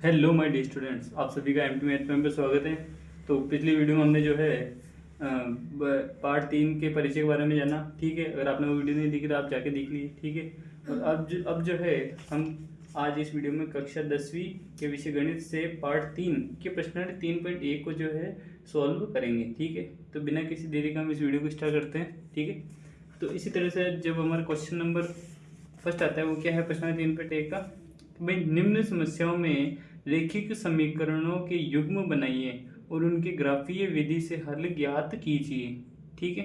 Hello my dear students, आप सभी का M2 मैथ में स्वागत है। तो पिछली वीडियो में हमने जो है पार्ट 3 के परिचय के बारे में जाना। ठीक है, अगर आपने वो वीडियो नहीं देखी तो आप जाके देख लीजिए। ठीक है, और अब जो है हम आज इस वीडियो में कक्षा 10वीं के विषय गणित से पार्ट 3 के प्रश्न 3.1 को जो है सॉल्व करेंगे। ठीक है, तो बिना किसी देरी का हम इस वीडियो को स्टार्ट करते हैं। ठीक है, तो इसी तरह से जब हमारा क्वेश्चन नंबर फर्स्ट आता है वो क्या है, प्रश्न 3.1 का, भाई निम्न समस्याओं में रैखिक समीकरणों के युग्म बनाइए और उनके ग्राफीय विधि से हल ज्ञात कीजिए। ठीक है,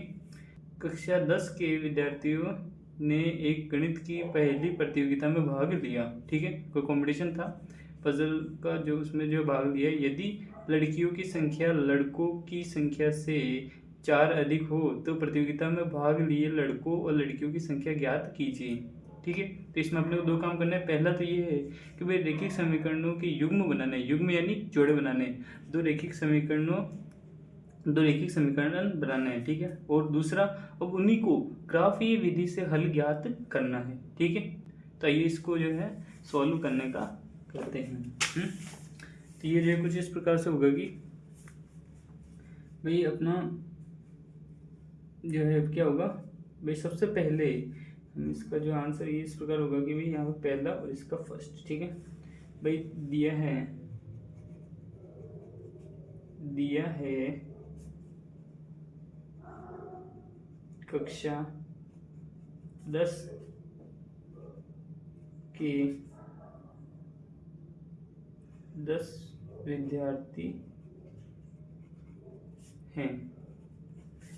कक्षा 10 के विद्यार्थियों ने एक गणित की पहली प्रतियोगिता में भाग लिया। ठीक है, कोई कंपटीशन था पजल का, जो उसमें जो भाग लिया। यदि लड़कियों की संख्या लड़कों की संख्या से 4 अधिक हो तो प्रतियोगिता में भाग लिए लड़कों और लड़कियों की संख्या ज्ञात कीजिए। ठीक है, तो इसमें अपने को दो काम करना है। पहला तो ये है कि भाई रैखिक समीकरणों के युग्म बनाने, युग्म यानी जोड़े बनाने, दो रैखिक समीकरण बनाने हैं। ठीक है, और दूसरा अब उन्हीं को ग्राफीय विधि से हल ज्ञात करना है। ठीक है, तो ये इसको जो है सॉल्व करने का करते हैं। तो ये जो कुछ इस प्रकार से होगा कि भाई अपना जो है क्या होगा, भाई सबसे पहले हम इसका जो आंसर ये इस प्रकार होगा कि भाई यहाँ पर पहला और इसका फर्स्ट। ठीक है, भाई दिया है कक्षा 10 के 10 विद्यार्थी हैं।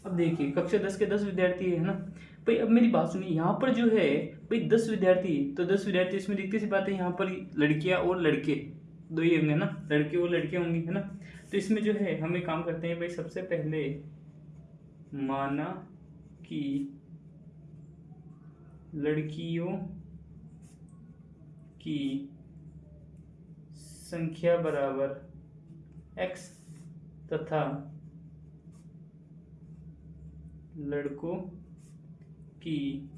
अब देखिए कक्षा 10 के 10 विद्यार्थी है ना भाई। अब मेरी बात सुनिए, यहाँ पर जो है भाई 10 विद्यार्थी, तो 10 विद्यार्थी इसमें दिखती सी बात है, यहाँ पर लड़कियाँ और लड़के दो ही होंगे ना, लड़के और लड़कियाँ होंगी, है ना। तो इसमें जो है हम एक काम करते हैं भाई, सबसे पहले माना कि लड़कियों की संख्या बराबर x तथा लड़कों की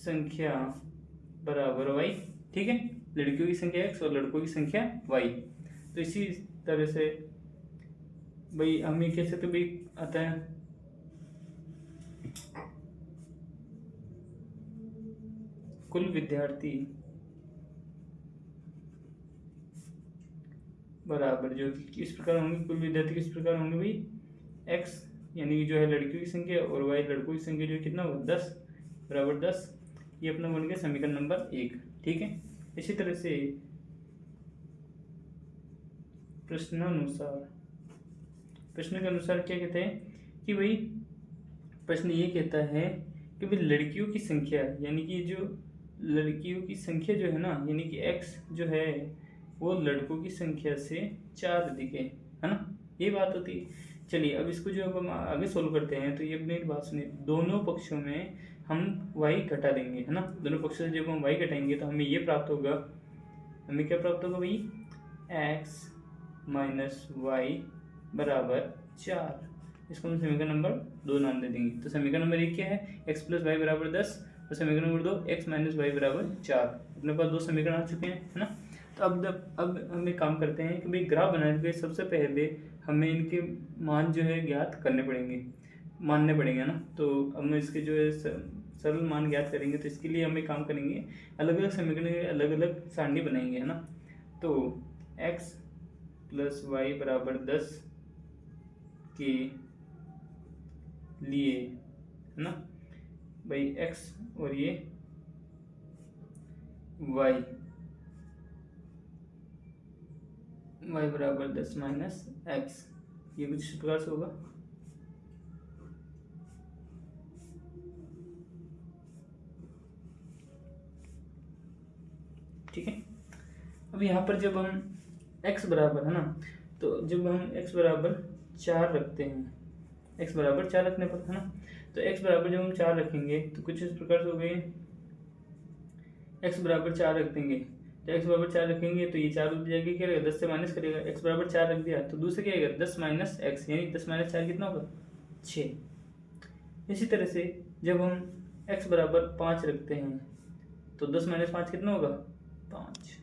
संख्या बराबर y। ठीक है, लड़कियों की संख्या x और लड़कों की संख्या y। तो इसी तरह से भाई हम ये कह सकते भाई आता है कुल विद्यार्थी बराबर जो कि किस प्रकार होंगे, कुल विद्यार्थी किस प्रकार होंगे भाई, x यानी कि जो है लड़कियों की संख्या और y लड़कों की संख्या जो कितना होगा 10 बराबर 10। ये अपना बन गया समीकरण नंबर 1। ठीक है, इसी तरह से प्रश्न के अनुसार क्या कहते हैं कि भाई प्रश्न ये कहता है कि भाई लड़कियों की संख्या यानी कि जो लड़कियों की संख्या जो है ना, यानी कि x जो है वो लड़कों की संख्या से 4 अधिक है ना, ये बात होती है। चलिए अब इसको जो अब हम आगे सोल्व करते हैं, तो ये अपनी बात सुनिए, दोनों पक्षों में हम y घटा देंगे, है ना। दोनों पक्षों से जब हम y घटाएंगे तो हमें ये प्राप्त होगा, हमें क्या प्राप्त होगा भाई, x माइनस वाई बराबर 4। इसको हम समीकरण नंबर 2 नाम दे देंगे। तो समीकरण नंबर 1 क्या है, x प्लस वाई बराबर 10, और समीकरण नंबर 2 x माइनस वाई बराबर 4। अपने पास दो समीकरण आ चुके हैं, है ना। तो अब हम एक काम करते हैं कि भाई ग्राफ बनाने के सबसे पहले हमें इनके मान जो है ज्ञात करने पड़ेंगे, मानने पड़ेंगे ना। तो अब हम इसके जो है सरल मान ज्ञात करेंगे, तो इसके लिए हमें काम करेंगे, अलग अलग समीकरण के अलग अलग सारणी बनाएंगे, है ना। तो x प्लस वाई बराबर 10 के लिए, है ना भाई, x और ये y बराबर 10 माइनस x, ये कुछ इस प्रकार से होगा। ठीक है, अब यहाँ पर जब हम x बराबर, है ना, तो जब हम x बराबर 4 रखते हैं, x बराबर 4 रखने पर, है ना, तो x बराबर जब हम 4 रखेंगे तो कुछ इस प्रकार से हो गए, x बराबर 4 रख देंगे, तो x बराबर 4 रखेंगे तो ये 4 उठ जाएगा, क्या रहेगा 10 से माइनस करेगा, x बराबर 4 रख दिया तो दूसरा क्या आएगा 10 माइनस x, यानी 10 माइनस 4 कितना होगा 6। इसी तरह से जब हम x बराबर 5 रखते हैं तो 10 माइनस 5 कितना होगा 5।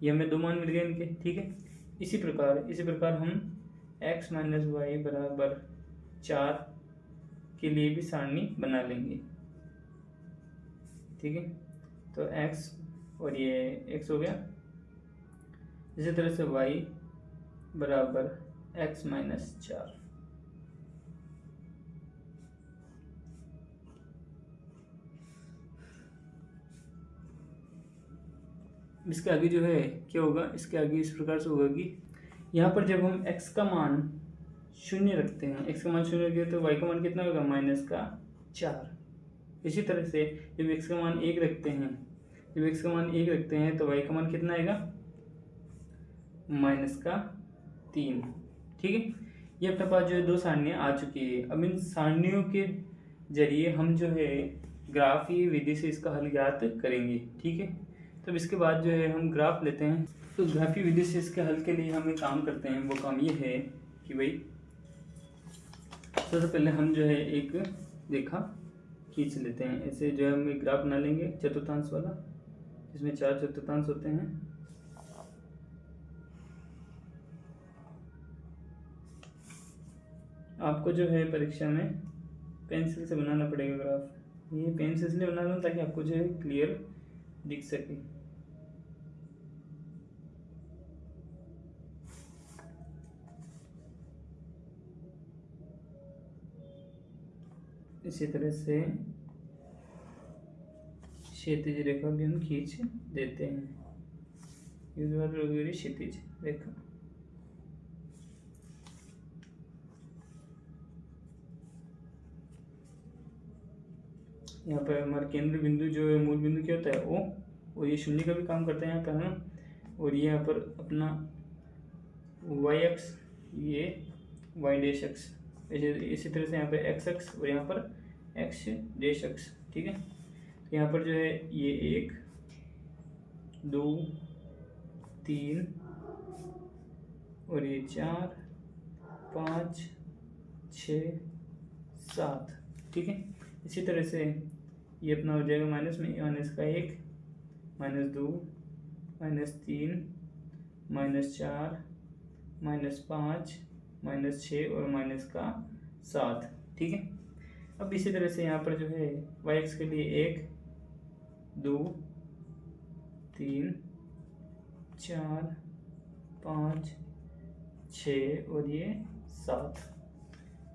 ये हमें 2 मान मिल गए इनके, ठीक है। इसी प्रकार हम x माइनस वाई बराबर 4 के लिए भी सारणी बना लेंगे, ठीक है। तो x और ये x हो गया। इसी तरह से y बराबर x माइनस 4। इसके आगे जो है क्या होगा, इसके आगे इस प्रकार से होगा कि यहाँ पर जब हम x का मान 0 रखते हैं, x का मान 0 रखते हैं तो y का मान कितना होगा, -4। इसी तरह से जब x का मान 1 रखते हैं, तो y का मान कितना आएगा, -3, ठीक है। ये अपने पास जो है 2 सारणियाँ आ चुकी है। अब इन सारणियों के जरिए हम जो है ग्राफीय विधि से इसका हल ज्ञात करेंगे, ठीक है। तब इसके बाद जो है हम ग्राफ लेते हैं। तो ग्राफीय विधि से इसके हल के लिए हम एक काम करते हैं, वो काम ये है कि भाई सबसे पहले हम जो है एक रेखा खींच लेते हैं। ऐसे जो है हम एक ग्राफ बना लेंगे चतुर्थांश वाला, जिसमें 4 चतुर्थांश होते हैं। आपको जो है परीक्षा में पेंसिल से बनाना पड़ेगा ग्राफ। ये पेंसिल इसलिए बना रहा हूँ ताकि आपको जो है क्लियर दिख सके। इसी तरह से क्षैतिज रेखा भी हम खींच देते हैं। क्षैतिज रेखा यहाँ पर हमारा केंद्र बिंदु जो है, मूल बिंदु क्या होता है O, और ये शून्य का भी काम करता है यहाँ पर, है ना। और ये यहाँ पर अपना y अक्ष, ये y डैश अक्ष, इसी तरह से यहाँ पे x अक्ष और यहाँ पर x डैश अक्ष, ठीक है। तो यहाँ पर जो है ये 1 2 3 और ये 4 5 6 7, ठीक है। इसी तरह से ये अपना हो जाएगा माइनस में, माइनस का 1 -2 -3 -4 -5 -6 और माइनस का 7, ठीक है। अब इसी तरह से यहाँ पर जो है y एक्स के लिए 1 2 3 4 5 6 और ये 7,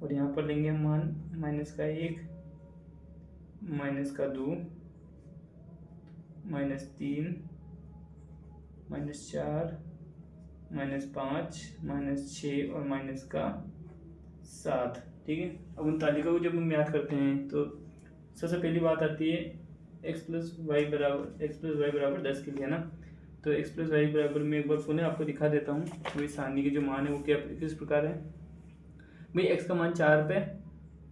और यहाँ पर लेंगे हम मान माइनस का 1 -2 -3 -4 -5 -6 और माइनस का 7, ठीक है। अब उन तालिका को जब हम याद करते हैं तो सबसे पहली बात आती है x + y बराबर 10 के लिए, है ना। तो x + y बराबर मैं एक बार पुनः आपको दिखा देता हूँ। वही सारणी के जो मान है वो क्या किस प्रकार है भाई, x का मान 4 पे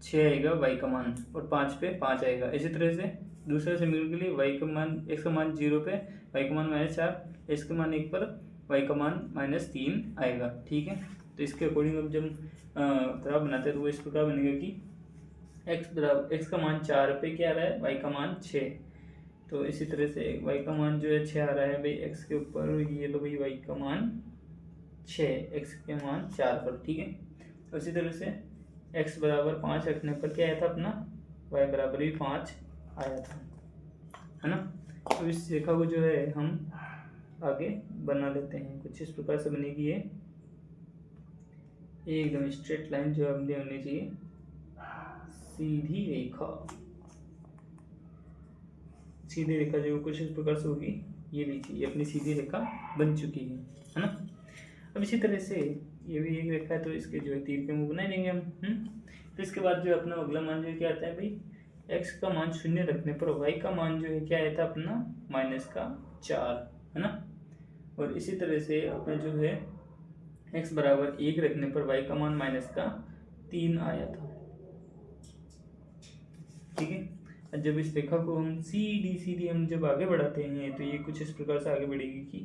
6 आएगा, y का मान, और 5 पे 5 आएगा। इसी तरह से दूसरे समीकरण के लिए y का मान, x का मान 0 पे y का मान -4, x के मान 1 पर y का मान -3 आएगा, ठीक है। तो इसके अकॉर्डिंग अब जब ग्राफ बनाते हैं तो वो इस प्रकार बनेगा कि x का मान 4 पे क्या आ रहा है, y का मान 6। तो इसी तरह से y का मान जो है 6 आ रहा है भाई x के ऊपर, ये लो भाई y का मान 6 x के मान 4 पर, ठीक है। उसी तरह से x बराबर 5 रखने पर क्या आया था अपना, y बराबर भी 5 आया था, है ना। तो इस रेखा को जो है हम आगे बना लेते हैं। कुछ इस प्रकार से बनेगी ये एकदम स्ट्रेट लाइन जो हमने होनी चाहिए, सीधी रेखा जो कुछ इस प्रकार से होगी। ये लीजिए, ये अपनी सीधी रेखा बन चुकी है ना। अब इसी तरह से ये भी एक रेखा है, तो इसके जो है तीर के मुंह बनाए देंगे हम। तो इसके बाद जो अपना अगला मान जो क्या आता है भाई, x का मान 0 रखने पर y का मान जो है क्या आया था अपना, -4, है ना। और इसी तरह से अपना जो है x बराबर 1 रखने पर y का मान -3 आया था, ठीक है। जब इस रेखा को हम सीधी हम जब आगे बढ़ाते हैं तो ये कुछ इस प्रकार से आगे बढ़ेगी कि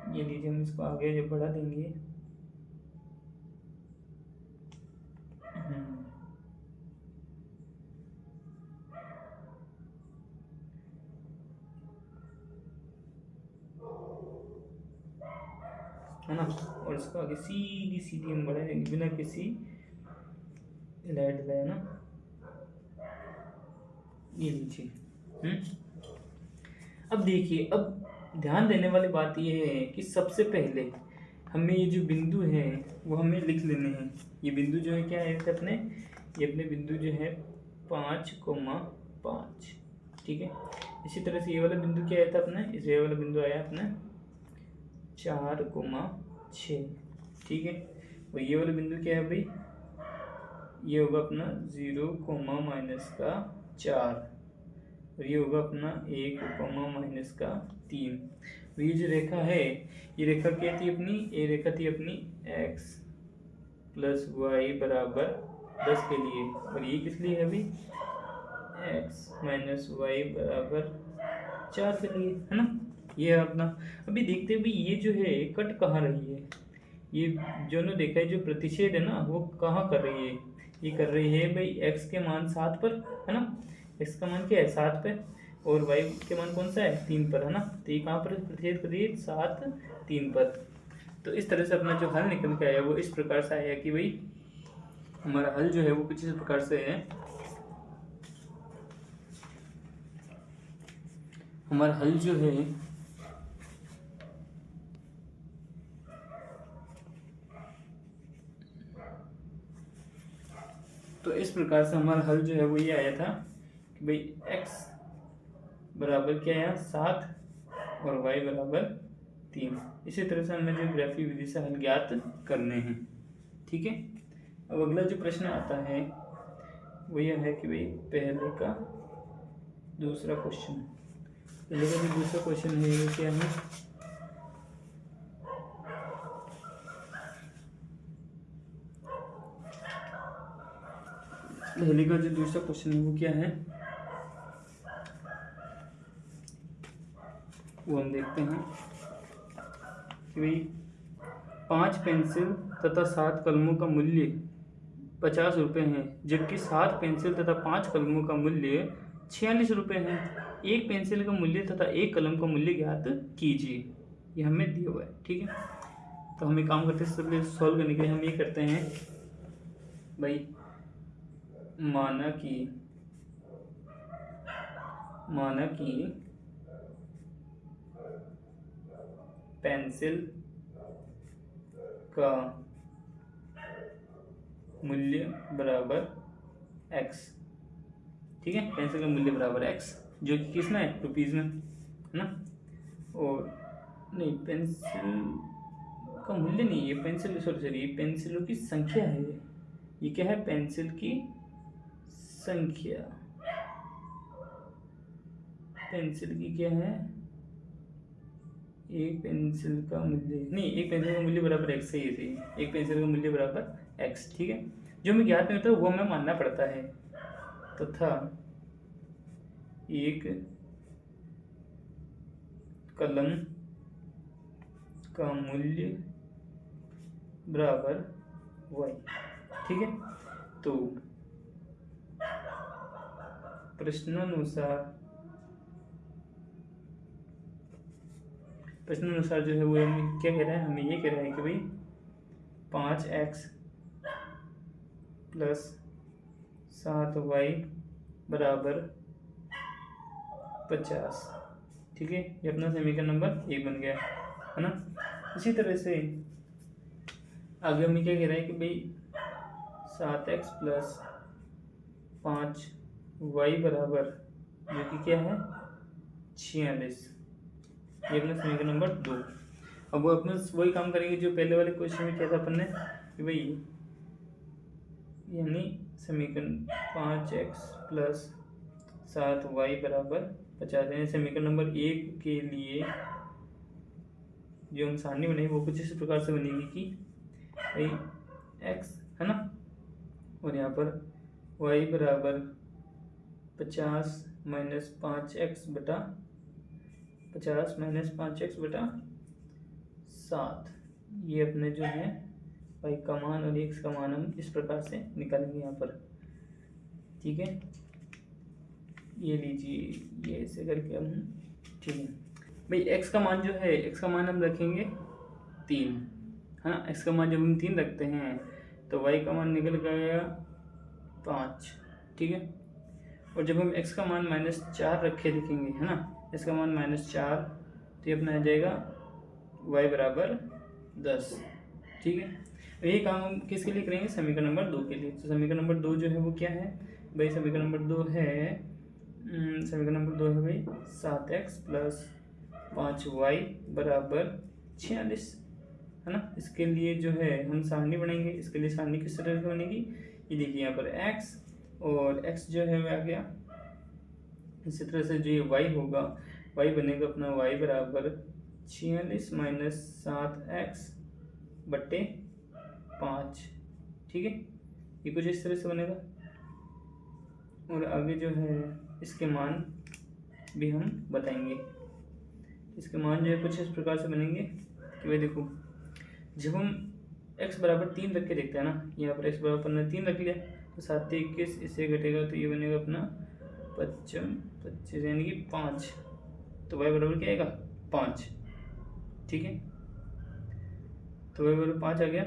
ये लीजिए, हम इसको आगे जब बढ़ा देंगे है ना, और इसको आगे सीधी सीधी हम बढ़ाएंगे बिना किसी लाइट लगाए ना, ये लीजिए। अब देखिए, अब ध्यान देने वाली बात ये है कि सबसे पहले हमें ये जो बिंदु हैं वो हमें लिख लेने हैं। ये बिंदु जो है क्या है अपने, ये अपने बिंदु जो है 5,5, ठीक है। इसी तरह से ये वाला बिंदु क्या आया था अपना, ये वाला बिंदु आया अपना 4,6, ठीक है। और ये वाला बिंदु क्या है भाई, ये होगा अपना 0,-4, और ये होगा अपना 1,-3। तो ये जो रेखा है, ये रेखा क्या थी अपनी, ये रेखा थी अपनी x + y = 10 के लिए, और ये किस लिए है अभी, x - y = 4 के लिए, है ना। ये है अपना। अभी देखते हैं भाई ये जो है कट कहाँ रही है, ये जो ने देखा है जो प्रतिच्छेद है ना वो कहाँ कर रही है, ये कर रही है भाई x के मान 7 पर, है ना। x का मान क्या है 7 पे, और y के मान कौन सा है 3 पर, है ना। तो ये कहाँ पर प्रतिच्छेद कर रही है 7, 3 पर। तो इस तरह से अपना जो हल निकल के आया वो इस प्रकार से आया कि भाई हमारा हल जो है वो कुछ इस प्रकार से है। हमारा हल जो है तो इस प्रकार से हमारा हल जो है वो ये आया था कि भाई x बराबर क्या है 7 और y बराबर 3। इसी तरह से हमें जो ग्राफी विधि से हल ज्ञात करने हैं, ठीक है। अब अगला जो प्रश्न आता है वो यह है कि भाई पहले का दूसरा क्वेश्चन, पहले का जो दूसरा क्वेश्चन है वो क्या है, पहले का जो दूसरा क्वेश्चन है वो क्या है वो हम देखते हैं कि भाई 5 पेंसिल तथा 7 कलमों का मूल्य 50 रुपये है, जबकि 7 पेंसिल तथा 5 कलमों का मूल्य 46 रुपये है। एक पेंसिल का मूल्य तथा एक कलम का मूल्य ज्ञात कीजिए। ये हमें दिया हुआ है, ठीक है। तो हम एक काम करते हैं, सबसे सॉल्व करने के लिए हम ये करते हैं भाई, माना कि पेंसिल का मूल्य बराबर x, ठीक है। पेंसिल का मूल्य बराबर x, जो कि किसमें है रुपीज़ में, है ना। और नहीं, पेंसिल का मूल्य नहीं, ये पेंसिल सॉरी ये पेंसिलों की संख्या है। ये क्या है, पेंसिल की संख्या, पेंसिल की क्या है, एक पेंसिल का मूल्य नहीं, एक पेंसिल का मूल्य बराबर x है, ये एक पेंसिल का मूल्य बराबर x, ठीक है। जो हमें ज्ञात नहीं होता वो हमें मानना पड़ता है, तथा एक कलम का मूल्य बराबर y, ठीक है। तो प्रश्नानुसार जो है वो हमें क्या कह रहा है, हमें ये कह रहा है कि भाई 5x + 7y = 50, ठीक है। ये अपना समीकरण नंबर 1 बन गया, है ना। इसी तरह से आगे हमें क्या कह रहा है कि भाई 7x + 5y बराबर, जो कि क्या है 46, ये अपना समीकरण नंबर 2। अब वो अपने वही काम करेंगे जो पहले वाले क्वेश्चन में किया था अपन ने कि भाई यानी समीकरण 5x + 7y = 50, यानी समीकरण नंबर 1 के लिए जो हम सारणी बनाई वो कुछ इस प्रकार से बनेगी कि भाई x, है ना, और यहाँ पर y बराबर 50 - 5x बटा 50 - 5x बटा 7। ये अपने जो है y का मान और x का मान हम इस प्रकार से निकालेंगे यहाँ पर, ठीक है। ये लीजिए, ये ऐसे करके हम, ठीक है भाई। x का मान जो है, x का मान हम रखेंगे 3, है ना। x का मान जब हम 3 रखते हैं तो y का मान निकल गया 5, ठीक है। और जब हम x का मान -4 रखे लिखेंगे, है ना, इसका मान -4, तो ये अपना आ जाएगा y बराबर 10, ठीक है। यही काम हम किसके लिए करेंगे, समीकरण नंबर 2 के लिए। तो समीकरण नंबर 2 जो है वो क्या है भाई, समीकरण नंबर 2 है भाई 7x + 5y बराबर 46, है ना। इसके लिए जो है हम सारणी बनाएंगे। इसके लिए सारणी किस तरह से बनेगी, ये देखिए यहाँ पर x और x जो है वो आ गया। इसी तरह से जो ये y होगा, y बनेगा अपना y बराबर 46 - 7x बट्टे 5, ठीक है। ये कुछ इस तरह से बनेगा। और आगे जो है इसके मान भी हम बताएंगे। इसके मान जो है कुछ इस प्रकार से बनेंगे कि भाई देखो, जब हम x बराबर 3 रख के देखते हैं ना, यहाँ पर x बराबर 3 रख लिया तो 7 से 21 इससे घटेगा तो ये बनेगा अपना 25 यानी कि 5, तो y बराबर क्या आएगा 5, ठीक है। तो y बराबर 5 आ गया।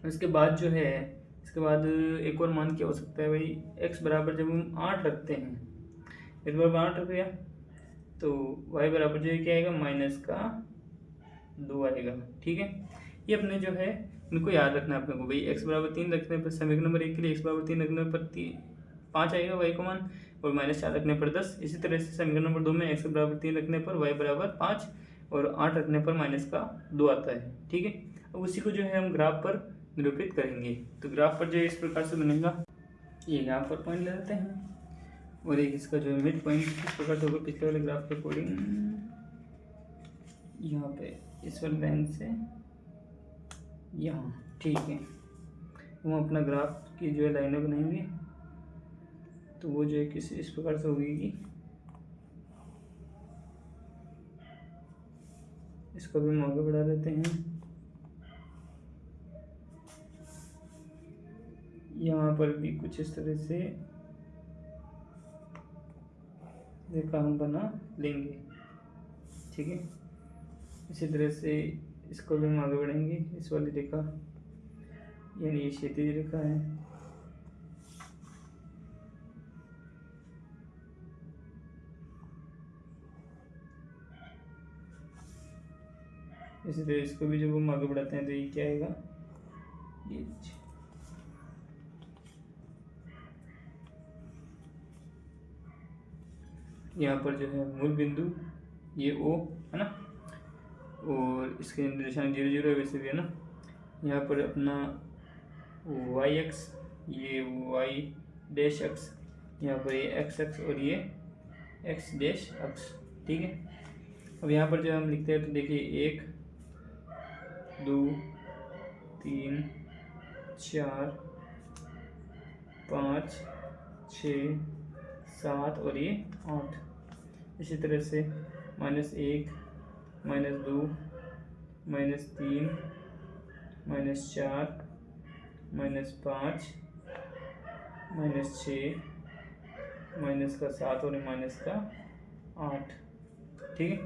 इसके बाद जो है, इसके बाद एक और मान क्या हो सकता है भाई, x बराबर जब हम 8 रखते हैं, x बराबर 8 रख दिया तो y बराबर जो है क्या आएगा -2 आएगा, ठीक है। ये अपने जो है इनको याद रखना है अपने को भाई। x बराबर 3 रखने पर समीकरण नंबर 1 के लिए x बराबर 3 रखने पर 5 आएगा y का मान, और -4 रखने पर 10। इसी तरह से समीकरण नंबर 2 में x बराबर 3 रखने पर y बराबर 5 और 8 रखने पर -2 आता है, ठीक है। अब उसी को जो है हम ग्राफ पर निरूपित करेंगे। तो ग्राफ पर जो इस प्रकार से बनेगा, ये यहाँ पर पॉइंट ले लेते हैं और एक इसका जो है मिड पॉइंट इस प्रकार से होगा पिछले वाले ग्राफ के अकॉर्डिंग, यहाँ पे इस वाले लाइन से यहाँ, ठीक है। हम अपना ग्राफ की जो है लाइनें बनाएंगे तो वो जो है किस इस प्रकार से होगी। इसको भी हम आगे बढ़ा देते हैं। यहाँ पर भी कुछ इस तरह से रेखा हम बना लेंगे, ठीक है। इसी तरह से इसको भी हम आगे बढ़ेंगे। इस वाली रेखा यानी ये क्षैतिज रेखा है, इसी तरह इसको भी जब हम आगे बढ़ाते हैं तो ये क्या आएगा, ये यहाँ पर जो है मूल बिंदु ये O है ना, और इसके निर्देशांक 0 0 वैसे भी है ना। यहाँ पर अपना y-अक्ष, ये y-अक्ष, यहाँ पर ये x-अक्ष और ये x-अक्ष, ठीक है। अब यहाँ पर जब हम लिखते हैं तो देखिए 1 2 3 4 5 6 7 और ये 8। इसी तरह से -1 -2 -3 -4 -5 -6 -7 और -8, ठीक है।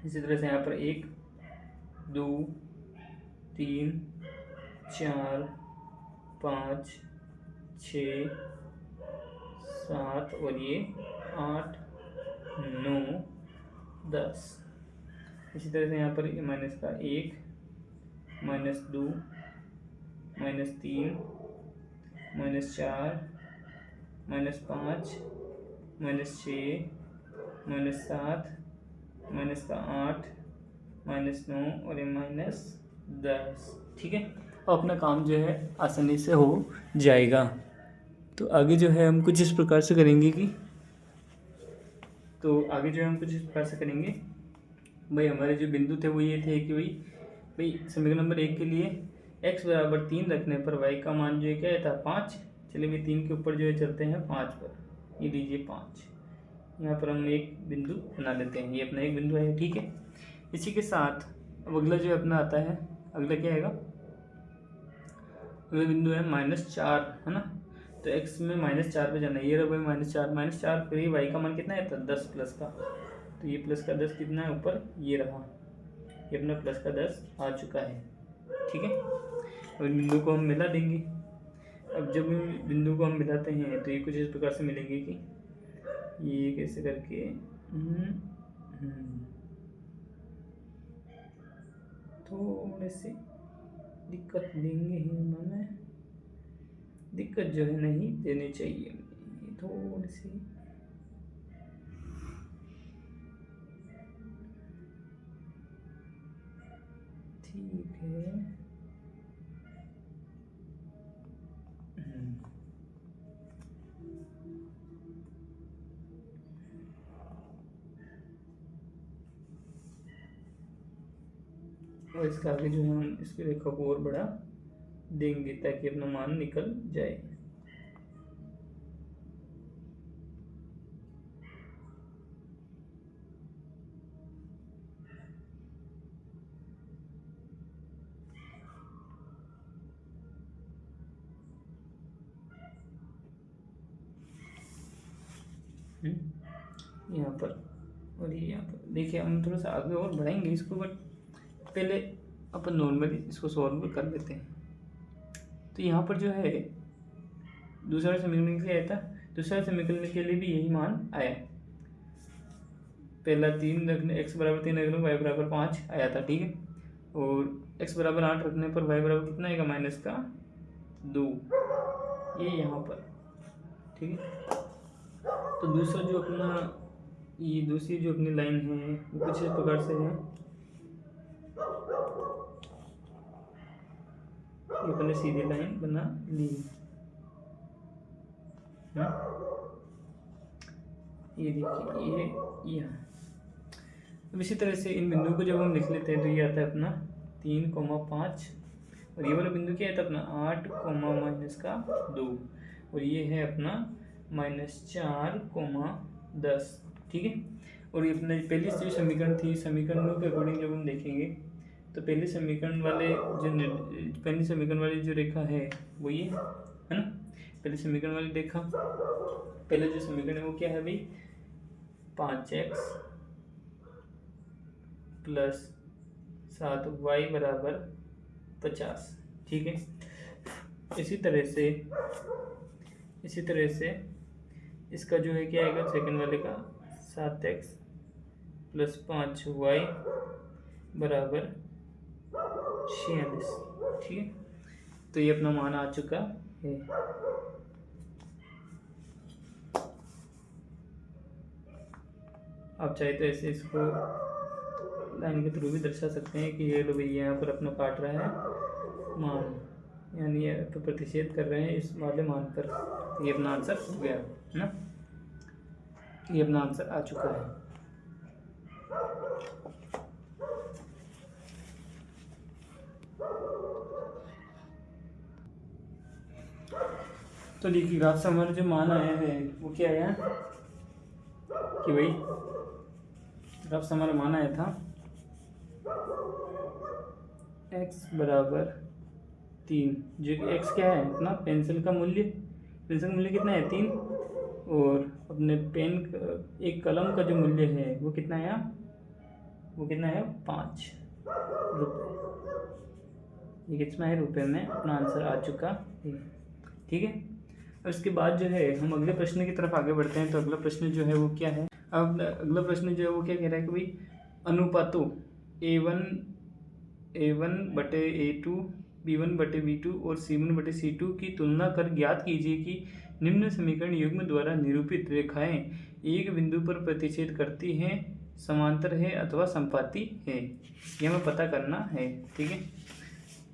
इसी तरह से यहाँ पर 1 2 3 4 5 6 7 और ये 8 9 10। इसी तरह से यहाँ पर -1 -2 -3 -4 -5 -6 -7 -8 -9 और ये -10, ठीक है। और अपना काम जो है आसानी से हो जाएगा। तो आगे जो है हम कुछ इस प्रकार से करेंगे कि भाई हमारे जो बिंदु थे वो ये थे कि भाई समीकरण नंबर 1 के लिए x बराबर 3 रखने पर y का मान जो है क्या था 5। चलिए भाई 3 के ऊपर जो है चलते हैं 5 पर, ये लीजिए 5। यहाँ पर हम एक बिंदु बना लेते हैं, ये अपना एक बिंदु है, ठीक है। इसी के साथ अब अगला जो अपना आता है, अगला क्या आएगा, अगला बिंदु है -4, है ना। तो x में -4 पे जाना है, ये रहा भाई -4 फिर ये y का मान कितना है 10 प्लस का, तो ये प्लस का 10 कितना है ऊपर, ये रहा, ये अपना प्लस का 10 आ चुका है, ठीक है। और बिंदु को हम मिला देंगे। अब जब बिंदु को हम मिलाते हैं तो ये कुछ इस प्रकार से मिलेंगे कि ये कैसे करके थोड़े से दिक्कत देंगे ही, हमें दिक्कत जो है नहीं देनी चाहिए, थोड़ी सी ठीक है। और इसका आगे जो है हम इसकी रेखा को और बढ़ा देंगे ताकि अपना मान निकल जाए। यहाँ पर और ये यहाँ पर देखिए, हम थोड़ा सा आगे और बढ़ाएंगे इसको, बट पहले अपन नॉर्मली इसको सॉल्व कर लेते हैं। तो यहाँ पर जो है दूसरा समीकरण क्या आया था, दूसरा समीकरण के लिए भी यही मान आया। पहला 3 रखने x बराबर 3 रखने y बराबर 5 आया था, ठीक है। और x बराबर 8 रखने पर y बराबर कितना आएगा, -2, ये यहाँ पर, ठीक है। तो दूसरा जो अपना ये दूसरी जो अपनी लाइन है वो कुछ इस प्रकार से है, ये अपने सीधी लाइन बना ली, ये देखिए ये यहाँ। अब इसी तरह से इन बिंदुओं को जब हम लिख लेते हैं तो ये आता है अपना 3,5, और ये वाला बिंदु क्या है था अपना 8, -2, और ये है अपना -4,10, ठीक है। और ये अपने पहली जो समीकरण थी, समीकरणों के अकॉर्डिंग जब हम देखेंगे तो पहली समीकरण वाली जो रेखा है वो ये है ना, पहली समीकरण वाली रेखा, पहले जो समीकरण है वो क्या है भाई, 5x + 7y बराबर 50, ठीक है। इसी तरह से इसका जो है क्या आएगा, सेकंड वाले का 7x + 5y बराबर 46, ठीक है। तो ये अपना मान आ चुका है। आप चाहे तो ऐसे इसको लाइन के थ्रू भी दर्शा सकते हैं कि ये लो भाई यहाँ पर अपना काट रहा है मान, यानी ये तो प्रतिषेध कर रहे हैं इस वाले मान पर। तो ये अपना आंसर हो गया ना, ये अपना आंसर आ चुका है। तो देखिए ग्राफ से हमारा जो मान आया है वो क्या आया कि भाई, ग्राफ से हमारा मान आया था x बराबर 3, जो x क्या है अपना पेंसिल का मूल्य कितना है 3, और अपने पेन एक कलम का जो मूल्य है वो कितना है 5 रुपये। ये कितना है रुपये में, अपना आंसर आ चुका है, ठीक है। और इसके बाद जो है हम अगले प्रश्न की तरफ आगे बढ़ते हैं। तो अगला प्रश्न जो है वो क्या है, अब अगला प्रश्न जो है वो क्या कह रहा है कि भाई अनुपातों A1/A2, B1/B2 और C1/C2 की तुलना कर ज्ञात कीजिए कि निम्न समीकरण युग्म द्वारा निरूपित रेखाएं एक बिंदु पर प्रतिच्छेद करती हैं, समांतर है अथवा संपाती है, यह हमें पता करना है, ठीक है।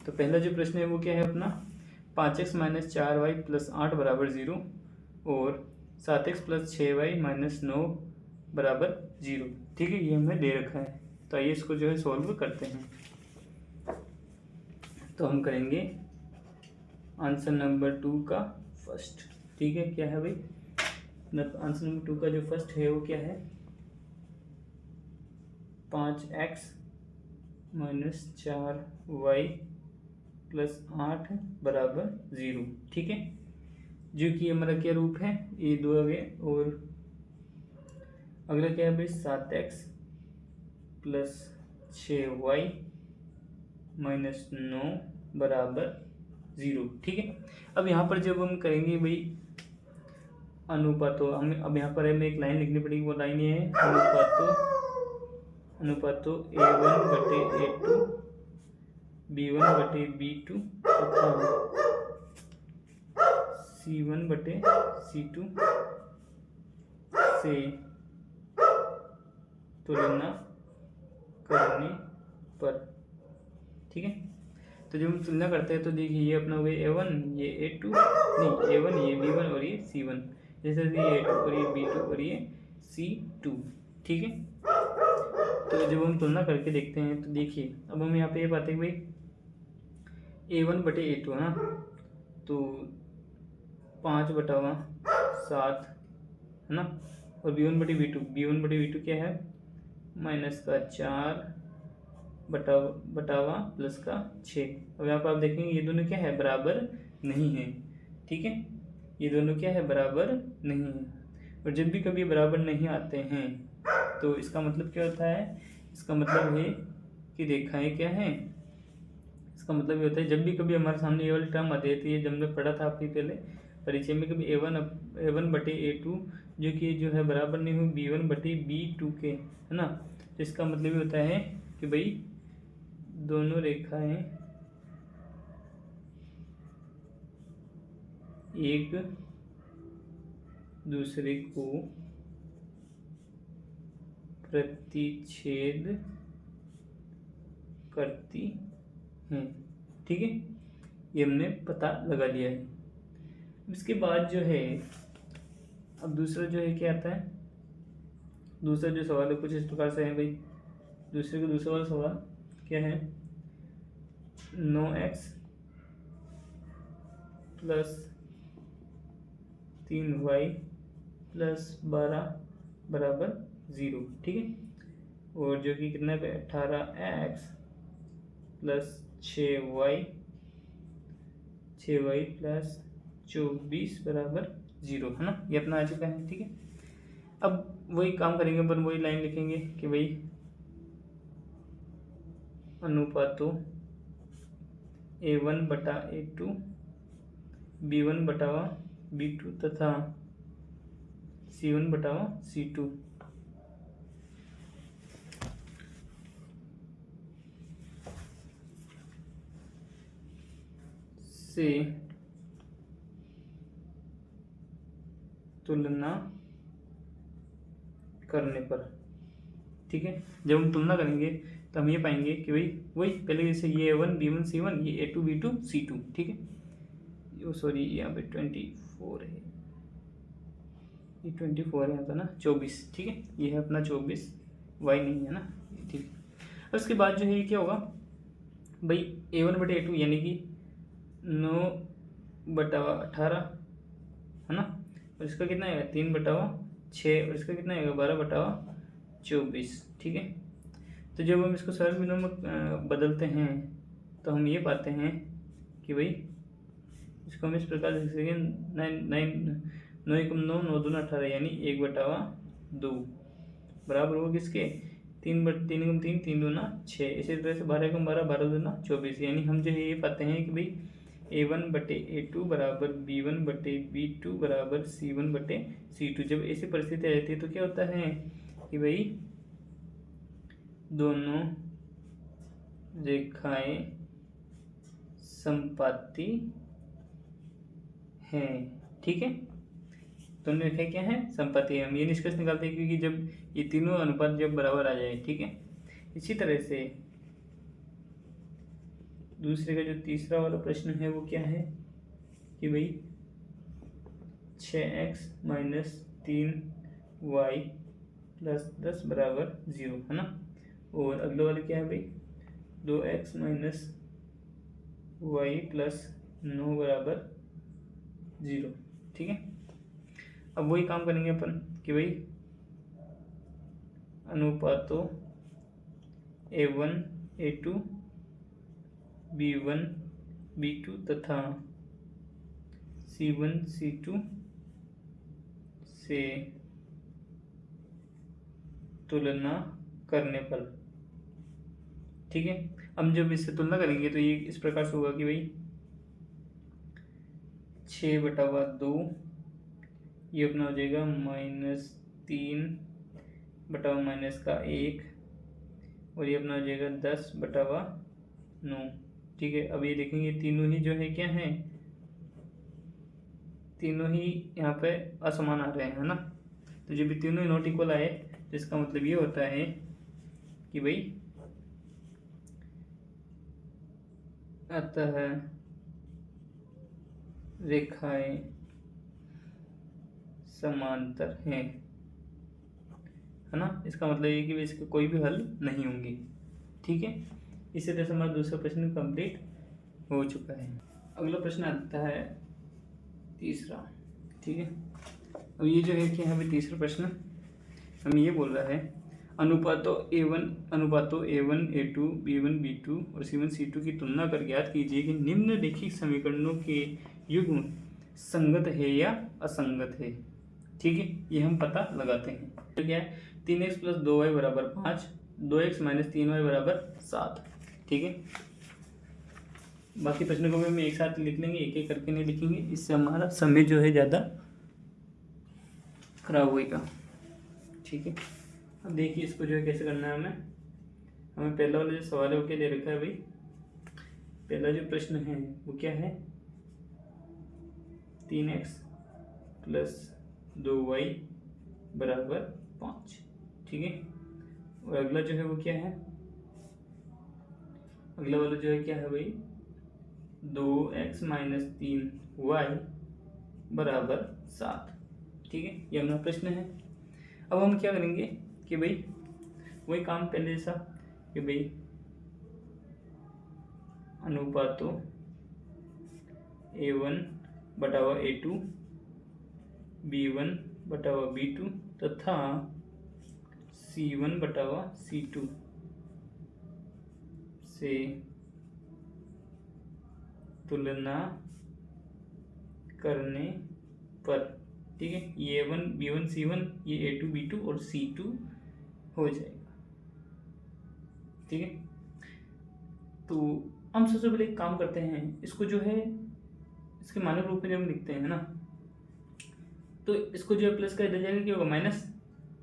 तो पहला जो प्रश्न है वो क्या है अपना 5x - 4y + 8 बराबर 0 और 7x + 6y - 9 बराबर 0, ठीक है। ये हमें दे रखा है, तो आइए इसको जो है सॉल्व करते हैं। तो हम करेंगे आंसर नंबर 2 का फर्स्ट, ठीक है। क्या है भाई, आंसर नंबर 2 का जो फर्स्ट है वो क्या है 5x - 4y + 8 बराबर 0, ठीक है। जो कि हमारा क्या रूप है, ये 2 आ गए, और अगला क्या है भाई 7x + 6y -9 बराबर 0। ठीक है। अब यहाँ पर जब हम करेंगे भाई अनुपातों, हमें अब यहाँ पर हमें एक लाइन लिखनी पड़ेगी। वो लाइन ये है अनुपातों A1/A2 B1/B2 तथा C1/C2 से तुलना करने पर। ठीक है। तो जब हम तुलना करते हैं तो देखिए ये अपना हो गया A1, ये A2, नहीं A1 ये B1 और ये C1, जैसे ये A2 और ये B2 और ये C2। ठीक है। तो जब हम तुलना करके देखते हैं तो देखिए अब हम यहाँ पे ये बात है भाई A1/A2 है ना, तो 5/7 है ना, और B1/B2 क्या है -4 बटावा +6। अब यहाँ पर आप देखेंगे ये दोनों क्या है बराबर नहीं है। ठीक है। ये दोनों क्या है बराबर नहीं है। और जब भी कभी बराबर नहीं आते हैं तो इसका मतलब क्या होता है, इसका मतलब है कि रेखाएं क्या हैं, इसका मतलब ये होता है जब भी कभी हमारे सामने ये वाली टर्म आती है, तो ये जब हमने पढ़ा था आपने पहले परिचय में, कभी A1/A2 जो है बराबर नहीं हो B1/B2 के, है ना, तो इसका मतलब ये होता है कि भाई दोनों रेखाएं एक दूसरे को प्रतिच्छेद करती हैं। ठीक है। ये हमने पता लगा लिया है। इसके बाद जो है अब दूसरा जो है क्या आता है, दूसरा जो सवाल है कुछ इस प्रकार से है भाई। दूसरा वाला सवाल क्या है, 9x + 3y + 12 बराबर 0। ठीक है। और जो कि कितना है 18x + 6y + 24 बराबर 0, है ना, ये अपना आ चुका है। ठीक है। अब वही काम करेंगे, अपन वही लाइन लिखेंगे कि भाई अनुपातों A1/A2 B1/B2 तथा C1/C2 से तुलना करने पर। ठीक है। जब हम तुलना करेंगे तो हम ये पाएंगे कि भाई वही पहले जैसे ये A1 B1 C1, ये A2 B2 C2। ठीक है। सॉरी यहाँ पे 24 है, ये 24 है यहाँ पे ना 24। ठीक है। ये है अपना 24, y नहीं है ना। ठीक है। अब उसके बाद जो है ये क्या होगा भाई A1/A2 यानी कि 9/18 है ना, और इसका कितना आएगा 3/6, और इसका कितना आएगा 12/24। ठीक है। तो जब हम इसको सरल बिंदुओं में बदलते हैं तो हम ये पाते हैं कि भाई इसको हम इस प्रकार लिख सकेंगे 9 × 9 9 दूना 18 यानी 1/2 बराबर होगा किसके 3 × 3 3 दूना 6। इसी तरह से 12 × 12 12 दूना 24, यानी हम जो है ये पाते हैं कि भाई A1/A2 बराबर B1/B2 बराबर C1/C2। जब ऐसी परिस्थिति रहती है तो क्या होता है कि भाई दोनों रेखाएं समपाती हैं। ठीक है। दोनों रेखाएं क्या है समपाती है। हम ये निष्कर्ष निकालते हैं क्योंकि जब ये तीनों अनुपात जब बराबर आ जाए। ठीक है। इसी तरह से दूसरे का जो तीसरा वाला प्रश्न है वो क्या है कि भाई 6x - 3y + 10 बराबर 0, है ना। और अगले वाले क्या है भाई 2x - y + 9 बराबर 0। ठीक है। अब वही काम करेंगे अपन कि भाई अनुपातों A1/A2 B1/B2 तथा C1/C2 से तुलना करने पर। ठीक है। हम जब इससे तुलना करेंगे तो ये इस प्रकार से होगा कि भाई 6/2 ये अपना हो जाएगा -3/-1 और ये अपना हो जाएगा 10/9। ठीक है। अब ये देखेंगे तीनों ही जो है क्या है, तीनों ही यहाँ पे असमान आ रहे हैं, है ना। तो जब भी तीनों ही नॉट इक्वल आए तो इसका मतलब ये होता है कि भाई अतः रेखाएं समांतर हैं, है ना। इसका मतलब ये कि इसके कोई भी हल नहीं होंगे। ठीक है। इसी तरह से हमारा दूसरा प्रश्न कंप्लीट हो चुका है। अगला प्रश्न आता है तीसरा। ठीक है। अब ये जो है कि यहाँ पे तीसरा प्रश्न हम ये बोल रहा है अनुपातों A1 A2 B1 B2 और C1 C2 की तुलना कर ज्ञात कीजिए कि निम्नलिखित समीकरणों के युग्म संगत है या असंगत है। ठीक है। ये हम पता लगाते हैं। तो क्या है, 3x + 2y = 5, 2x - 3y = 7। ठीक है। बाकी प्रश्नों को भी हम एक साथ लिख लेंगे, एक एक करके नहीं लिखेंगे, इससे हमारा समय जो है ज़्यादा खराब होएगा। ठीक है। अब देखिए इसको जो है कैसे करना है हमें पहला वाला जो सवाल है वो क्या दे रखा है भाई। पहला जो प्रश्न है वो क्या है, 3x + 2y = 5। ठीक है। और अगला जो है वो क्या है, अगला वाला जो है क्या है भाई, 2x - 3y = 7। ठीक है। ये हमारा प्रश्न है। अब हम क्या करेंगे कि भाई वही काम पहले जैसा कि भाई अनुपातों A1/A2 B1/B2 तथा C1/C2 से तुलना करने पर, ठीक है, ये A1 B1 C1, ये A2 B2 और C2 हो जाएगा। ठीक है। तो हम सबसे पहले एक काम करते हैं, इसको जो है इसके मानक रूप में जब हम लिखते हैं ना, तो इसको जो है प्लस का इधर जाएगा क्या होगा, माइनस।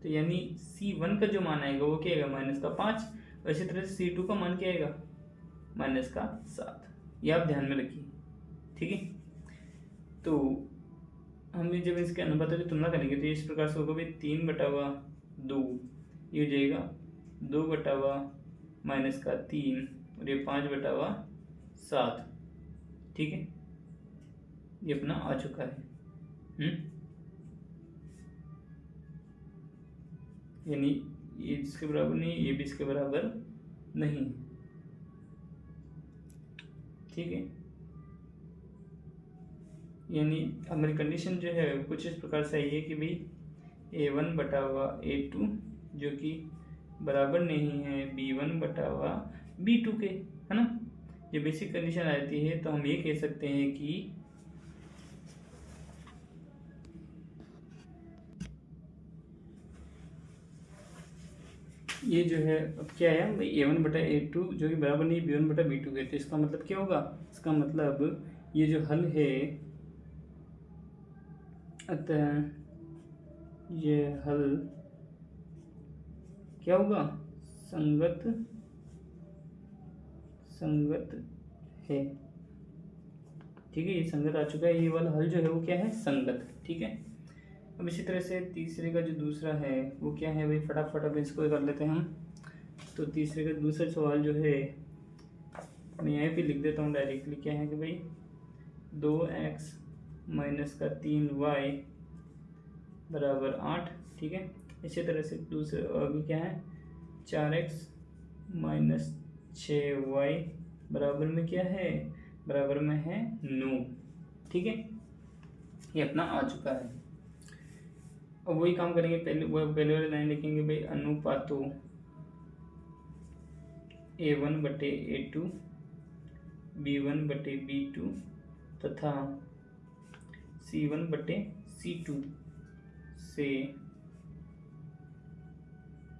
तो यानी C1 का जो मान आएगा वो क्या आएगा, -5। और इसी तरह से C2 का मान क्या आएगा, -7। ये आप ध्यान में रखिए। ठीक है। तो हम जब इसके अनुपातों की तुलना करेंगे तो इस प्रकार से होगा भाई 3/2 ये हो जाएगा 2/-3 और ये 5/7। ठीक है। ये अपना आ चुका है। यानी ये इसके बराबर नहीं, ये भी इसके बराबर नहीं। ठीक है। यानी हमारी कंडीशन जो है कुछ इस प्रकार से आई है कि भाई A1/A2 जो कि बराबर नहीं है B1/B2 के, है ना। ये बेसिक कंडीशन आती है तो हम ये कह सकते हैं कि ये जो है अब क्या है भाई A1/A2 जो कि बराबर नहीं B1/B2 के। तो इसका मतलब क्या होगा, इसका मतलब ये जो हल है, अतः ये हल क्या होगा, संगत है। ठीक है। ये संगत आ चुका है, ये वाला हल जो है वो क्या है, संगत। ठीक है। अब इसी तरह से तीसरे का जो दूसरा है वो क्या है भाई, फटाफट अब इसको कर लेते हैं हम। तो तीसरे का दूसरा सवाल जो है मैं यहाँ पे लिख देता हूँ डायरेक्टली। क्या है कि भाई 2x - 3y = 8। ठीक है। इसी तरह से दूसरे आगे क्या है, 4x - 6y बराबर में क्या है, बराबर में है 9। ठीक है। ये अपना आ चुका है। अब वही काम करेंगे, पहले वाली लाइन लिखेंगे भाई अनुपातों A1/A2 B1/B2 तथा C1/C2 से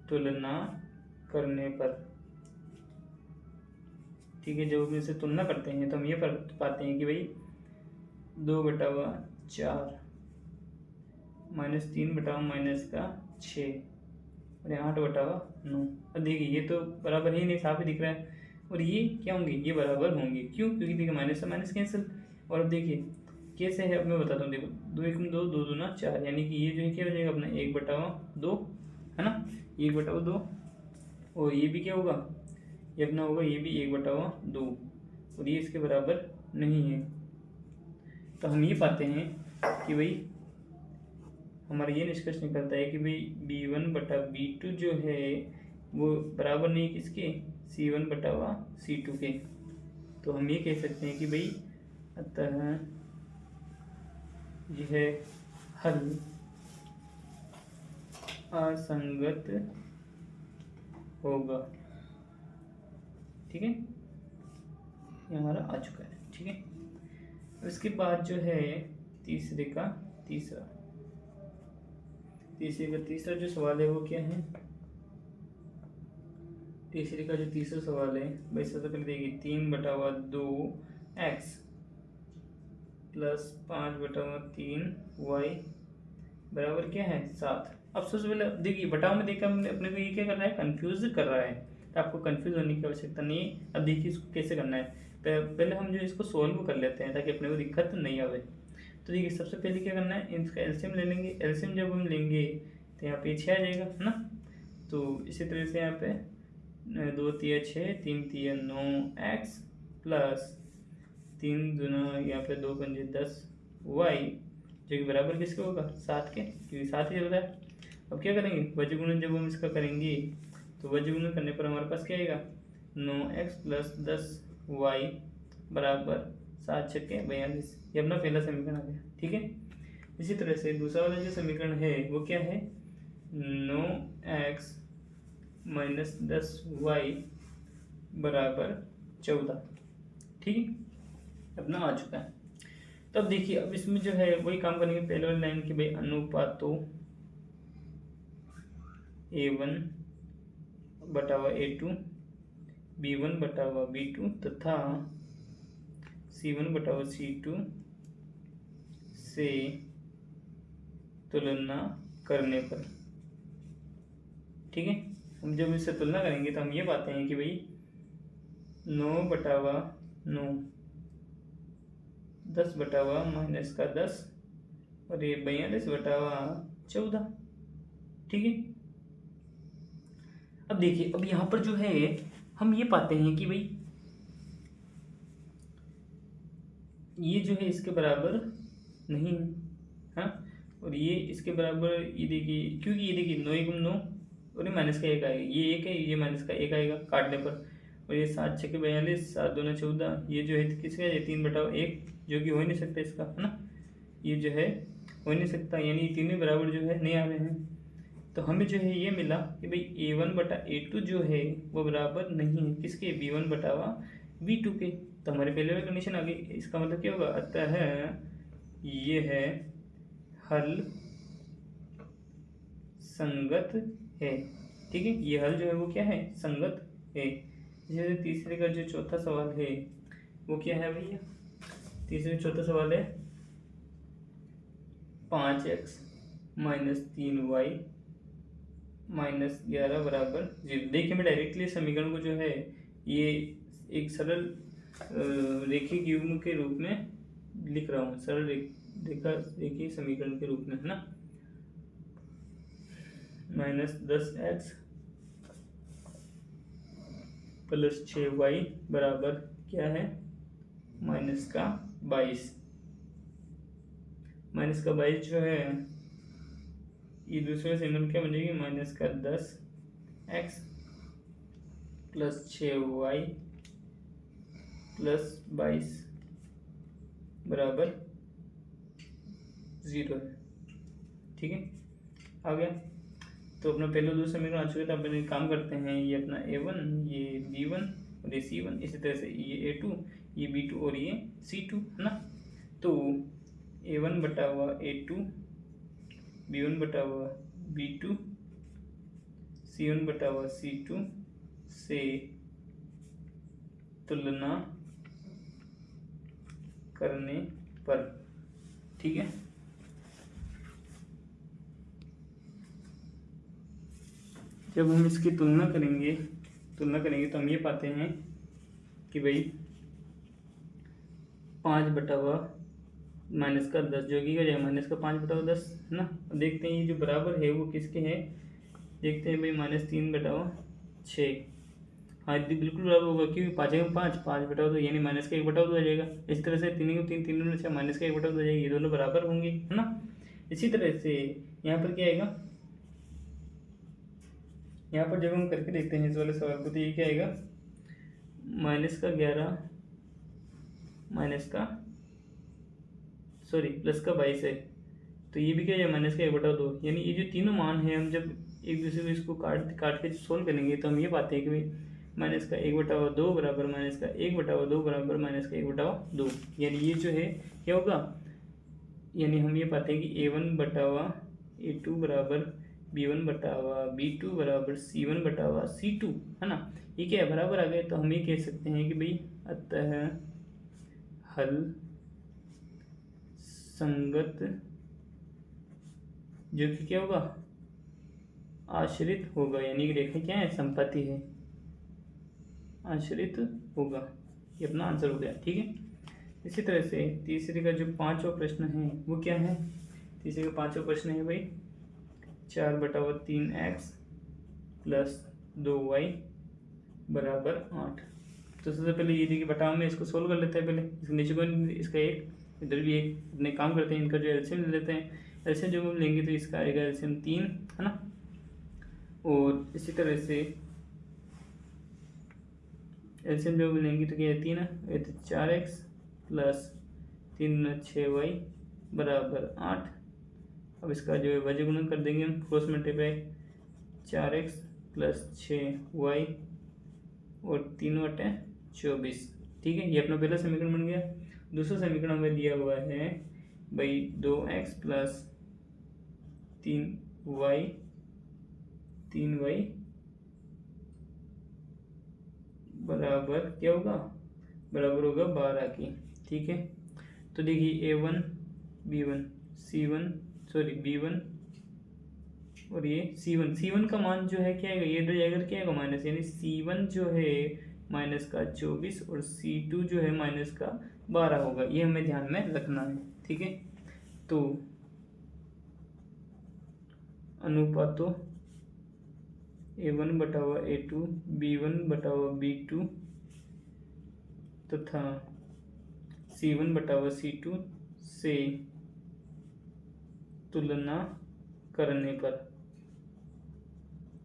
तुलना करने पर, ठीक है। जब हम इसे तुलना करते हैं तो हम ये पाते हैं कि भाई 2/4 माइनस 3/-6 और 8/9। अब देखिए ये तो बराबर ही नहीं, साफ ही दिख रहा है। और ये क्या होंगे, ये बराबर होंगे। क्यों? क्योंकि देखिए माइनस से माइनस कैंसिल। और अब देखिए कैसे है, अब मैं बताता हूँ। देखो 2 × 2 2 दूना 4, यानी कि ये जो है क्या हो जाएगा अपना 1/2 है ना, 1/2। और ये भी क्या होगा, ये अपना होगा ये भी 1/2 और ये इसके बराबर नहीं है। तो हम ये पाते हैं कि भाई हमारा ये निष्कर्ष निकलता है कि भाई B1/B2 जो है वो बराबर नहीं किसके, C1/C2 के। तो हम ये कह सकते हैं कि भाई अतः यह हल असंगत होगा। ठीक है, ये हमारा आ चुका है। ठीक है, उसके बाद जो है तीसरे का तीसरा जो सवाल है वो क्या है। तीसरे का जो तीसरा सवाल है भाई, सबसे पहले देखिए 3/2x प्लस 5/3y बराबर क्या है 7। अब सबसे पहले देखिए बटाव में देखकर अपने को ये क्या कर रहा है, कंफ्यूज कर रहा है। तो आपको कंफ्यूज होने की आवश्यकता नहीं है। अब देखिए इसको कैसे करना है, पहले हम जो इसको सोल्व कर लेते हैं ताकि अपने को दिक्कत नहीं आवे। तो देखिए सबसे पहले क्या करना है, इसका एलसीएम ले लेंगे। एलसीएम जब हम लेंगे तो यहाँ पे 6 आ जाएगा है ना। तो इसी तरह से यहाँ पे 2 × 6 3 × 9x प्लस 3 दूना यहाँ पे 2 × 10y जो कि बराबर किसके होगा 7 के, क्योंकि 7 ही चल रहा है। अब क्या करेंगे, वज्र गुणन जब हम इसका करेंगे तो वज्र गुणन करने पर हमारे पास क्या आएगा 9x प्लस 10y बराबर 7 × 6 = 42। ये अपना पहला समीकरण आ गया। ठीक है, इसी तरह से दूसरा वाला जो समीकरण है वो क्या है 9x माइनस 10y बराबर 14। ठीक है, अपना आ चुका है। तो अब देखिए अब इसमें जो है वही काम करेंगे पहले वाली लाइन की भाई अनुपातो A1/A2 B1/B2 तथा C1/C2 से तुलना करने पर। ठीक है, हम जब इससे तुलना करेंगे तो हम ये पाते हैं कि भाई 9/9 10/-10 और ये 42/14। ठीक है, अब देखिए अब यहाँ पर जो है हम ये पाते हैं कि भाई ये जो है इसके बराबर नहीं है, हाँ। और ये इसके बराबर, ये देखिए क्योंकि ये देखिए 9 × 9 और ये माइनस का 1 आएगा, ये 1 है, ये माइनस का 1 आएगा काटने पर। और ये 7 × 6 = 42 7 दूना 14, ये जो है किसका है 3/1 जो कि हो ही नहीं सकता इसका, है ना। ये जो है हो ही नहीं सकता, यानी तीनों बराबर जो है नहीं आ रहे हैं। तो हमें जो है ये मिला कि भाई A1/A2 जो है वो बराबर नहीं है किसके, B1/B2 के। तो हमारे पहले वाली कंडीशन आ गई। इसका मतलब क्या होगा, अतः ये है हल संगत है। ठीक है, ये हल जो है वो क्या है संगत है। जैसे तीसरे का जो चौथा सवाल है वो क्या है भैया, तीसरे चौथा सवाल है 5x माइनस 3y माइनस 11 बराबर 0। देखिए मैं डायरेक्टली समीकरण को जो है ये एक सरल रेखीय युग्म के रूप में लिख रहा हूँ, सरल रेखीय समीकरण के रूप में, है ना। -10x प्लस 6y बराबर क्या है -22। -22 जो है ये दूसरे समीकरण क्या बनेगी -10x प्लस 6y प्लस 22 बराबर 0 है। ठीक है, आ गया। तो अपना पहले दो समीकरण आ चुके थे। अब अपन काम करते हैं, ये अपना A1 ये B1 और ये C1, इसी तरह से ये A2 ये B2 और ये C2, है ना। तो A1/A2 B1/B2 C1/C2 से तुलना करने पर, ठीक है। जब हम इसकी तुलना करेंगे तो हम ये पाते हैं कि भाई 5/10 माइनस का 10 जो कि क्या जाएगा माइनस का 5/10 है ना। देखते हैं ये जो बराबर है वो किसके है, देखते हैं भाई -3/6। हाँ ये बिल्कुल बराबर होगा क्योंकि 5 में 5/2 यानी माइनस का 1/2 आ जाएगा। इसी तरह से 3 को 3 में 6 माइनस का 1/2 आ जाएगा, ये दोनों बराबर होंगे है ना। इसी तरह से यहाँ पर क्या आएगा, यहाँ पर जब हम करके देखते हैं इस वाले सवाल को तो ये क्या आएगा -11 +22 है। तो ये भी क्या है माइनस का 1/2, यानी ये जो तीनों मान हैं हम जब एक दूसरे को इसको काट के सोल्व करेंगे तो हम ये पाते हैं कि भाई -1/2 बराबर -1/2 बराबर -1/2, यानी ये जो है क्या होगा, यानी हम ये पाते हैं कि A1/A2 बराबर B1/B2 बराबर C1/C2 है ना। ये क्या है बराबर आ गए, तो हम ये कह सकते हैं कि भाई अतः हल संगत जो कि क्या होगा आश्रित होगा, यानी कि रेखा क्या है संपत्ति है, आश्रित होगा। ये अपना आंसर हो गया, ठीक है। इसी तरह से तीसरे का जो 5वां प्रश्न है वो क्या है, तीसरे का 5वां प्रश्न है भाई 4/3x + 2y बराबर 8। तो सबसे पहले ये देखिए बटाव में इसको सोल्व कर लेते हैं। पहले इसके नीचे को इसका एक इधर भी एक अपने काम करते हैं, इनका जो एलसीएम ले लेते हैं। एलसीएम जब हम लेंगे तो इसका आएगा एलसीएम 3 है ना। और इसी तरह से एलसीएम जब लेंगे तो क्या है 3 है, तो 4x + 3 × 6y बराबर 8। अब इसका जो है वजह गुणन कर देंगे हम, क्रॉस मल्टीप्लाई 4x + 6y और 3/24, ठीक है। ये अपना पहला समीकरण बन गया। दूसरा समीकरण हमें दिया हुआ है भाई 2x + 3y बराबर क्या होगा, बराबर होगा 12 की, ठीक है। तो देखिए A1 B1 B1 और ये C1 का मान जो है क्या है, ये इधर जाएगा क्या आएगा माइनस, यानी C1 जो है -24 और C2 जो है -12 होगा। ये हमें ध्यान में रखना है, ठीक है। तो अनुपातों A1/A2 B1/B2 तथा C1/C2 से तुलना करने पर,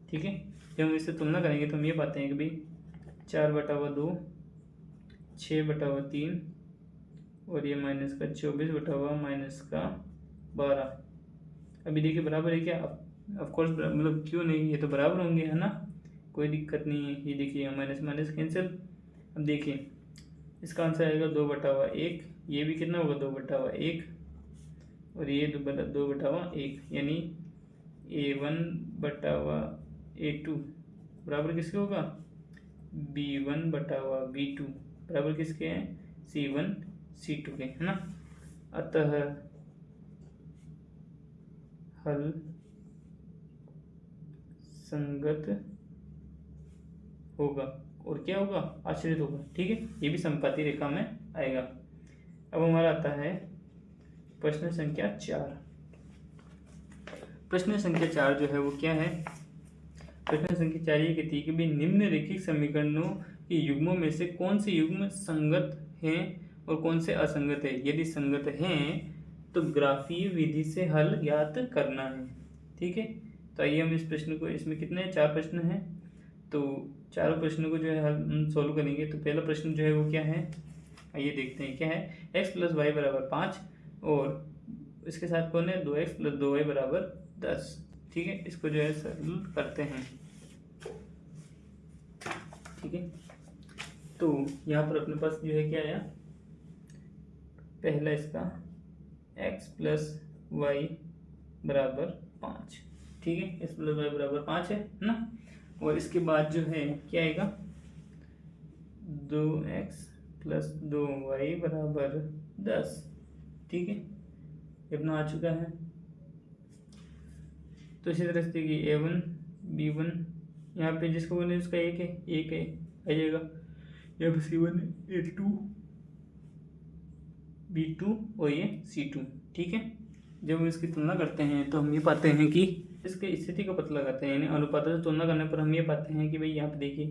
ठीक है। जब हम इससे तुलना करेंगे तो हम ये पाते हैं कि भाई 4/2 6/3 और ये -24/12। अभी देखिए बराबर है क्या, ऑफ कोर्स मतलब क्यों नहीं, ये तो बराबर होंगे है ना, कोई दिक्कत नहीं है। ये देखिए माइनस माइनस कैंसिल। अब देखिए इसका आंसर आएगा 2/1, ये भी कितना होगा 2/1 और ये 2/1, यानी A1/A2 बराबर किसके होगा B1/B2 बराबर किसके हैं C1/C2 के, है ना। अतः हल संगत होगा और क्या होगा आश्रित होगा, ठीक है। ये भी संपाती रेखा में आएगा। अब हमारा आता है प्रश्न संख्या 4। प्रश्न संख्या 4 जो है वो क्या है, प्रश्न संख्या 4 ये कहती है कि भाई निम्नलिखित समीकरणों के युग्मों में से कौन से युग्म संगत हैं और कौन से असंगत है। यदि संगत हैं तो ग्राफीय विधि से हल ज्ञात करना है, ठीक है। तो आइए हम इस प्रश्न को, इसमें कितने 4 प्रश्न हैं, तो चारों प्रश्नों को जो है हम सोल्व करेंगे। तो पहला प्रश्न जो है वो क्या है, आइए देखते हैं क्या है। x + y बराबर 5 और इसके साथ कौन है 2x + 2y बराबर 10, ठीक है। इसको जो है सरल करते हैं, ठीक है। तो यहाँ पर अपने पास जो है क्या आया, पहला इसका x + y बराबर 5, ठीक है। x + y बराबर 5 है ना। और इसके बाद जो है क्या आएगा 2x प्लस 2y बराबर 10। ठीक है, ये अपना आ चुका है। तो इसी तरह से देखिए A1 B1, यहाँ पे जिसको बोले उसका एक है आ जाएगा। यहाँ पे C1 है, A2 B2 और ये C2। ठीक है, जब हम इसकी तुलना करते हैं तो हम ये पाते हैं कि इसके स्थिति का पता लगाते हैं, यानी अनुपातों से तुलना करने पर हम ये पाते हैं कि भाई यहाँ पे देखिए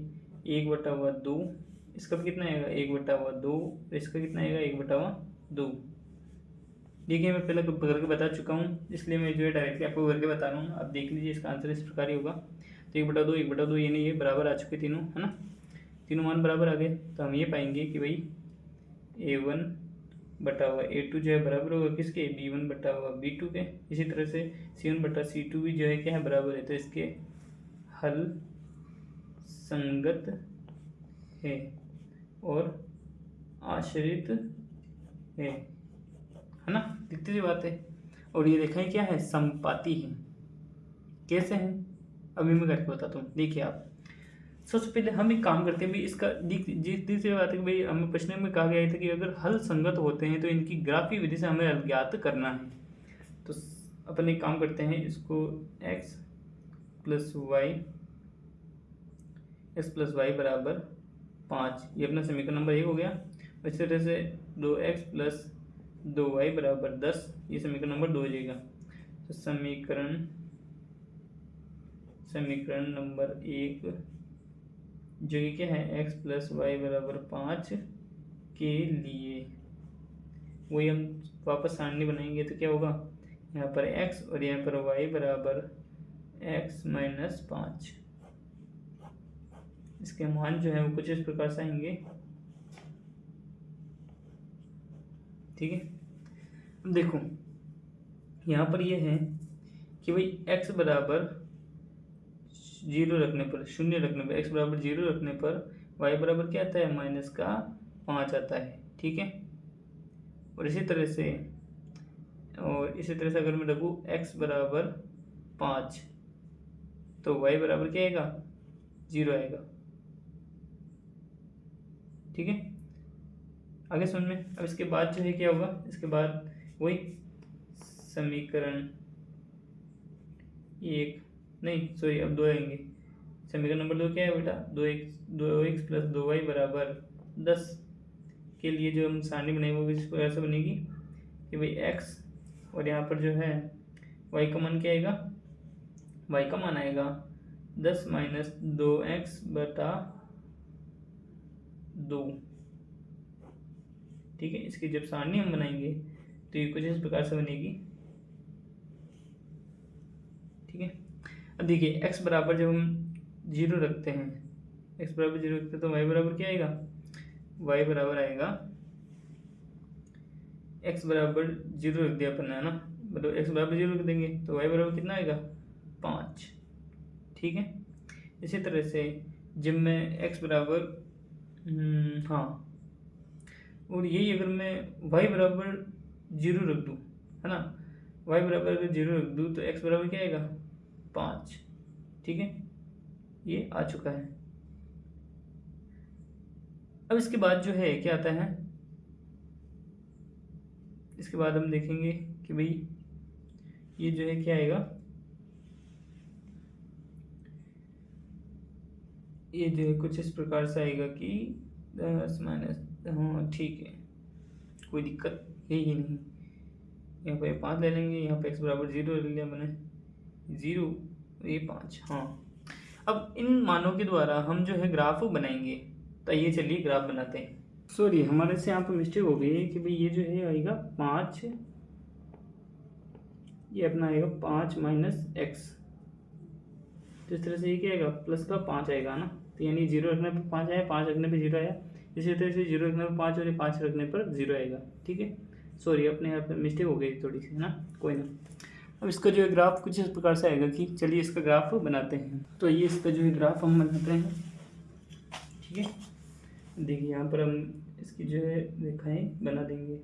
1/2, इसका भी कितना आएगा 1/2, इसका कितना आएगा 1/2। देखिए मैं पहले करके बता चुका हूँ, इसलिए मैं जो है डायरेक्टली आपको करके बता रहा हूँ। आप देख लीजिए, इसका आंसर इस प्रकार ही होगा। तो 1/2 यानी ये बराबर आ चुके तीनों, है ना, तीनों मान बराबर आ गए। तो हम ये पाएंगे कि भाई A1/A2 जो है बराबर होगा किसके, B1/B2 के। इसी तरह से C1/C2 भी जो है क्या है, बराबर है। तो इसके हल संगत है और आश्रित है ना, दिखती सी बात है। और ये देखें क्या है, संपाती है। कैसे है अभी मैं करके बताता हूँ। देखिए आप, सबसे पहले हम एक काम करते हैं भाई, इसका दूसरी बात है कि भाई हमें प्रश्न में कहा गया था कि अगर हल संगत होते हैं तो इनकी ग्राफी विधि से हमें हल ज्ञात करना है। तो अपन एक काम करते हैं, इसको x प्लस वाई बराबर 5, ये अपना समीकरण नंबर 1 हो गया। इसी तरह से 2x प्लस 2y बराबर 10, ये समीकरण नंबर 2 हो जाएगा। तो समीकरण नंबर 1 जो कि क्या है, x प्लस वाई बराबर 5 के लिए वही हम वापस सारणी बनाएंगे। तो क्या होगा, यहाँ पर x और यहाँ पर y बराबर x माइनस 5। इसके मान जो है वो कुछ इस प्रकार से आएंगे। ठीक है, अब देखो यहाँ पर ये है कि भाई x बराबर 0 रखने पर, 0 रखने पर, x बराबर 0 रखने पर y बराबर क्या आता है, -5 आता है। ठीक है, और इसी तरह से अगर मैं रखूँ x बराबर 5 तो y बराबर क्या आएगा, 0 आएगा। ठीक है, आगे सुन में। अब इसके बाद जो है क्या होगा, इसके बाद वही समीकरण 1 नहीं सॉरी अब 2 आएंगे। समीकरण नंबर 2 क्या है बेटा, 2x प्लस 2y बराबर 10 के लिए जो हम सारणी बनाएंगे वो इस प्रकार से बनेगी कि भाई x और यहाँ पर जो है y का मान क्या आएगा, y का मान आएगा 10 माइनस 2x/2। ठीक है, इसकी जब सारणी हम बनाएंगे तो ये कुछ इस प्रकार से बनेगी। ठीक है, अब देखिए x बराबर जब हम 0 रखते हैं, x बराबर 0 रखते हैं तो y बराबर क्या आएगा, y बराबर आएगा x बराबर 0 रख दिया अपन, है ना, मतलब x बराबर 0 रख देंगे तो y बराबर कितना आएगा, 5। ठीक है, इसी तरह से जब मैं x बराबर हाँ, और यही अगर मैं y बराबर 0 रख दूँ, है ना, y बराबर अगर 0 रख दूँ तो x बराबर क्या आएगा, 5। ठीक है, ये आ चुका है। अब इसके बाद जो है क्या आता है, इसके बाद हम देखेंगे कि भाई ये जो है क्या आएगा, ये जो है कुछ इस प्रकार से आएगा कि 10 माइनस, हाँ ठीक है, कोई दिक्कत है ही नहीं। यहाँ पे 5 ले लेंगे, यहाँ पे x बराबर 0 ले लिया मैंने, 0 ये 5। हाँ, अब इन मानों के द्वारा हम जो है ग्राफ बनाएंगे। तो ये चलिए ग्राफ बनाते हैं। सॉरी हमारे से यहाँ पे मिस्टेक हो गई है कि भाई ये जो है आएगा 5, ये अपना आएगा 5 माइनस x। तो इस तरह से ये क्या आएगा, प्लस का 5 आएगा ना, तो यानी 0 रखने पर 5 आया, 5 रखने पर 0 आया। इसी तरह से 0 रखने पर 5 और 5 रखने पर 0 आएगा। ठीक है, सॉरी अपने यहाँ पर मिस्टेक हो गई थोड़ी सी, है ना, कोई ना। अब इसका जो है ग्राफ कुछ इस प्रकार से आएगा कि चलिए इसका ग्राफ बनाते हैं। तो ये इसका जो है ग्राफ हम बनाते हैं। ठीक है, देखिए यहाँ पर हम इसकी जो है रेखाएं बना देंगे।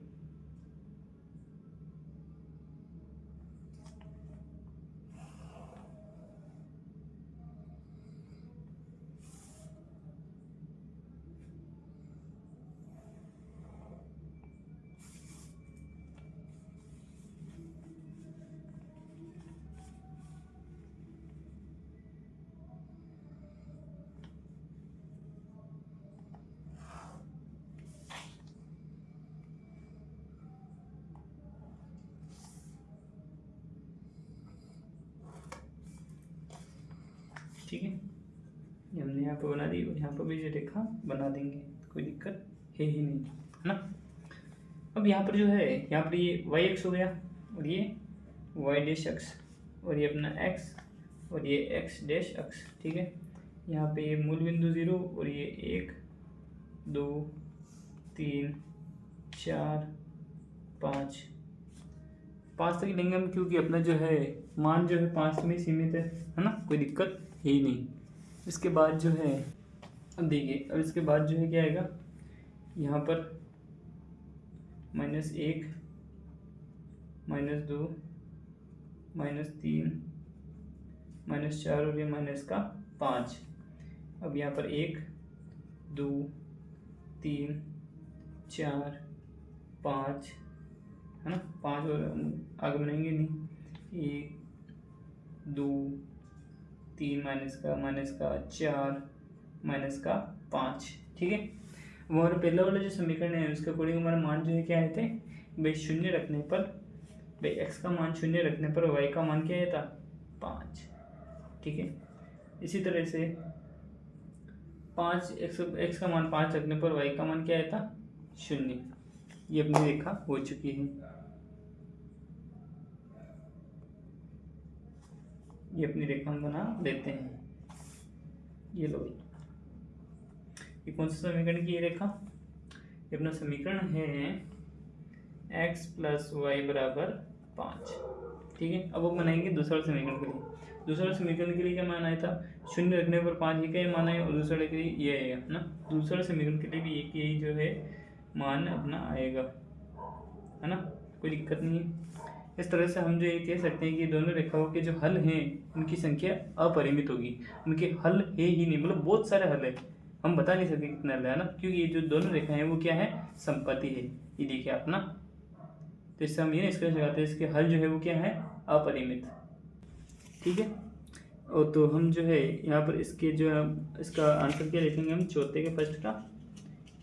ठीक है, ये हमने यहाँ पे बना दी और यहाँ पर भी ये रेखा बना देंगे, कोई दिक्कत है ही नहीं, है ना। अब यहाँ पर जो है, यहाँ पर ये वाई एक्स हो गया और ये वाई डैश एक्स और ये अपना एक्स और ये एक्स डैश एक्स, ठीक है। यहाँ पे ये मूल बिंदु 0 और ये 1 2 3 4 5 तक लेंगे हम, क्योंकि अपना जो है मान जो है 5 में सीमित है ना, कोई दिक्कत है ही नहीं। इसके बाद जो है, अब देखिए, अब इसके बाद जो है क्या आएगा, यहाँ पर -1 -2 -3 -4 और ये -5। अब यहाँ पर 1 2 3 4 5, है ना, 5 और आगे बनाएंगे नहीं, 1 2 3 -4 -5, ठीक है। हमारा पहला वाला जो समीकरण है उसके अकॉर्डिंग हमारा मान जो है क्या आए थे भाई, शून्य रखने पर भाई x का मान शून्य रखने पर y का मान क्या आया था 5, ठीक है। इसी तरह से 5 x का मान 5 रखने पर y का मान क्या आया था 0। ये अपनी रेखा हो चुकी है, ये अपनी रेखा हम बना देते हैं। ये लो, ये कौन सा समीकरण की ये रेखा, ये अपना समीकरण है x + y = 5, ठीक है। अब वो बनाएंगे दूसरा समीकरण के लिए। दूसरा समीकरण के लिए क्या मान आया था, 0 रखने पर 5, ये क्या मान आया, और दूसरे के लिए ये आएगा ना, दूसरा समीकरण के लिए भी एक यही जो है मान अपना आएगा, है ना, कोई दिक्कत नहीं है। इस तरह से हम जो ये कह सकते हैं कि दोनों रेखाओं के जो हल हैं उनकी संख्या अपरिमित होगी, उनके हल है ही नहीं, मतलब बहुत सारे हल है, हम बता नहीं सकते कितना हल है ना, क्योंकि ये जो दोनों रेखाएं हैं वो क्या है, संपत्ति है। ये देखिए अपना, तो इससे हम ये निष्कर्ष लगाते हैं इसके हल जो है वो क्या है, अपरिमित, ठीक है। और तो हम जो है यहाँ पर इसके जो है इसका आंसर क्या लिखेंगे हम, चौथे के फर्स्ट का।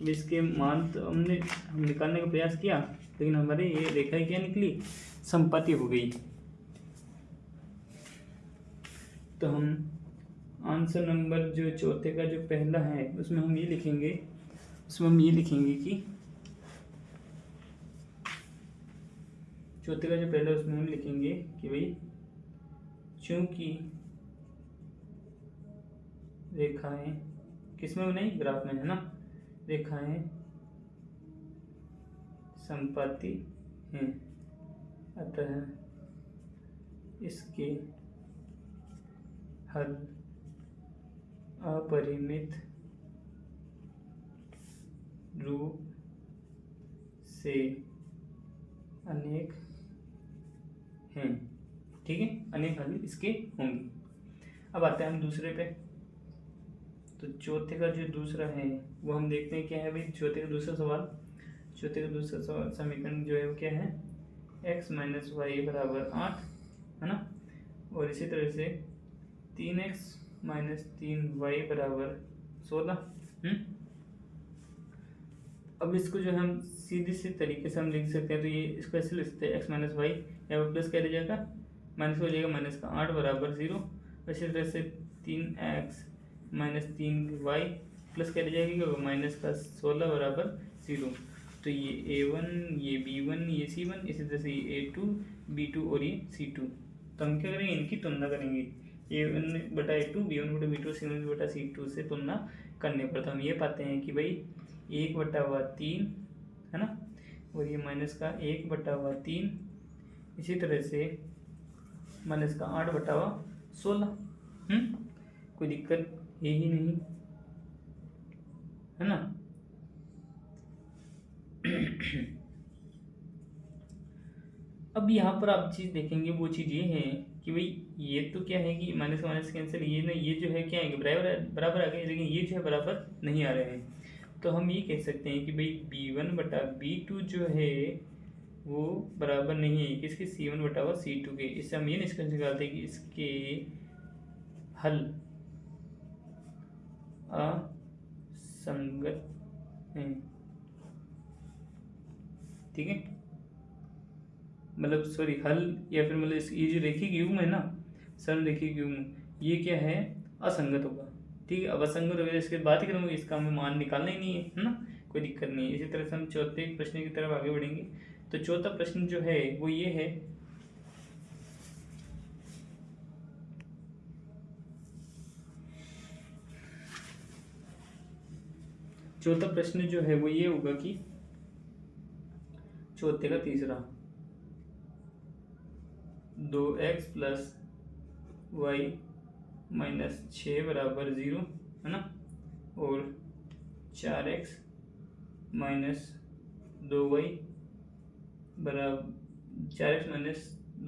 इसके मान तो हम निकालने का प्रयास किया, लेकिन हमारी ये रेखा क्या निकली, संपत्ति हो गई। तो हम आंसर नंबर जो चौथे का जो पहला है उसमें हम ये लिखेंगे, कि चौथे का जो पहला उसमें हम लिखेंगे कि भाई चूंकि रेखाएं किसमें बनाई, ग्राफ में, है ना, रेखाएं संपत्ति हैं, अतः इसके हल अपरिमित रूप से अनेक हैं, ठीक है, अनेक हल इसके होंगे। अब आते हैं हम दूसरे पे। तो चौथे का जो दूसरा है वो हम देखते हैं क्या है भाई, चौथे का दूसरा समीकरण जो है वो क्या है, x - y = 8, है ना, और इसी तरह से 3x - 3y = 16। अब इसको जो हम सीधे से तरीके से हम लिख सकते हैं, तो ये इसको ऐसे लिख सकते हैं, x - y यहाँ पर प्लस क्या रह जाएगा, माइनस हो जाएगा, -8 = 0। इसी तरह से 3x - 3y प्लस क्या रह जाएगी, -16 = 0। तो ये a1, ये b1, ये c1, इसी तरह से ये a2, b2 और ये c2। तो हम क्या करेंगे, इनकी तुलना करेंगे, a1/a2, b1/b2, c1/c2 से तुलना करने पर तो हम ये पाते हैं कि भाई 1/3, है ना, और ये -1/3, इसी तरह से -8/16, कोई दिक्कत है ही नहीं, है ना। अब यहाँ पर आप चीज़ देखेंगे, वो चीज़ ये है कि भाई ये तो क्या है कि माइनस माइनस कैंसिल, ये ना, ये जो है क्या है बराबर आ गए, लेकिन ये जो है बराबर नहीं आ रहे हैं। तो हम ये कह सकते हैं कि भाई b1/b2 जो है वो बराबर नहीं है किसके, c1/c2 के। इससे हम ये निष्कर्ष निकालते हैं कि इसके हल असंगत हैं, ठीक है, मतलब सॉरी हल, या फिर मतलब ये जो रेखीय युग्म है ना, सरल रेखीय युग्म, ये क्या है, असंगत होगा। ठीक है, अब असंगत होगा इसके बात ही करूँगा, इसका हमें मान निकालना ही नहीं है ना, कोई दिक्कत नहीं है। इसी तरह से हम चौथे प्रश्न की तरफ आगे बढ़ेंगे। तो चौथा प्रश्न जो है वो ये है, चौथा प्रश्न जो है वो ये होगा कि चौथे का तीसरा 2x प्लस वाई माइनस 6 बराबर 0 है ना, और 4x माइनस 2y बराबर 4x माइनस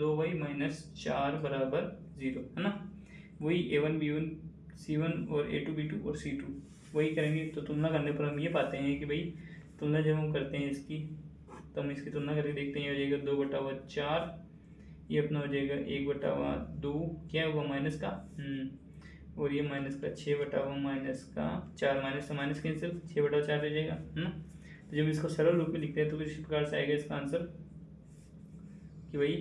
2y माइनस 4 बराबर 0 है ना। वही A1 B1 C1 और A2 B2 और C2 वही करेंगे। तो तुलना करने पर हम ये पाते हैं कि भाई तुलना जब हम करते हैं इसकी, तो हम इसकी तुलना करके देखते हैं, ये हो जाएगा 2/4, ये अपना हो जाएगा 1/2, क्या होगा माइनस का, और ये माइनस का 6/2 माइनस का 4, माइनस से माइनस कैंसिल, 6/4 रह जाएगा है ना। तो जब इसको सरल रूप में लिखते हैं तो किस प्रकार से आएगा इसका आंसर कि भाई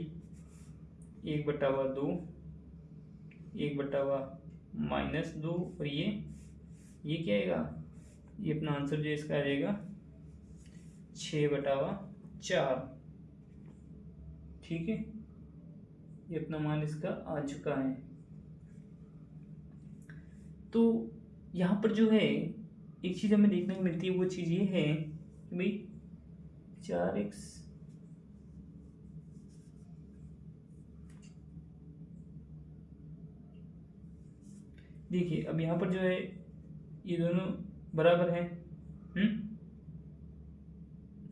1/2, 1/-2, और ये क्या आएगा, ये अपना आंसर जो इसका आ जाएगा 6/4। ठीक है, ये अपना मान इसका आ चुका है। तो यहाँ पर जो है एक चीज़ हमें देखने को मिलती है, वो चीज़ ये है कि भाई 4x देखिए, अब यहाँ पर जो है ये दोनों बराबर हैं,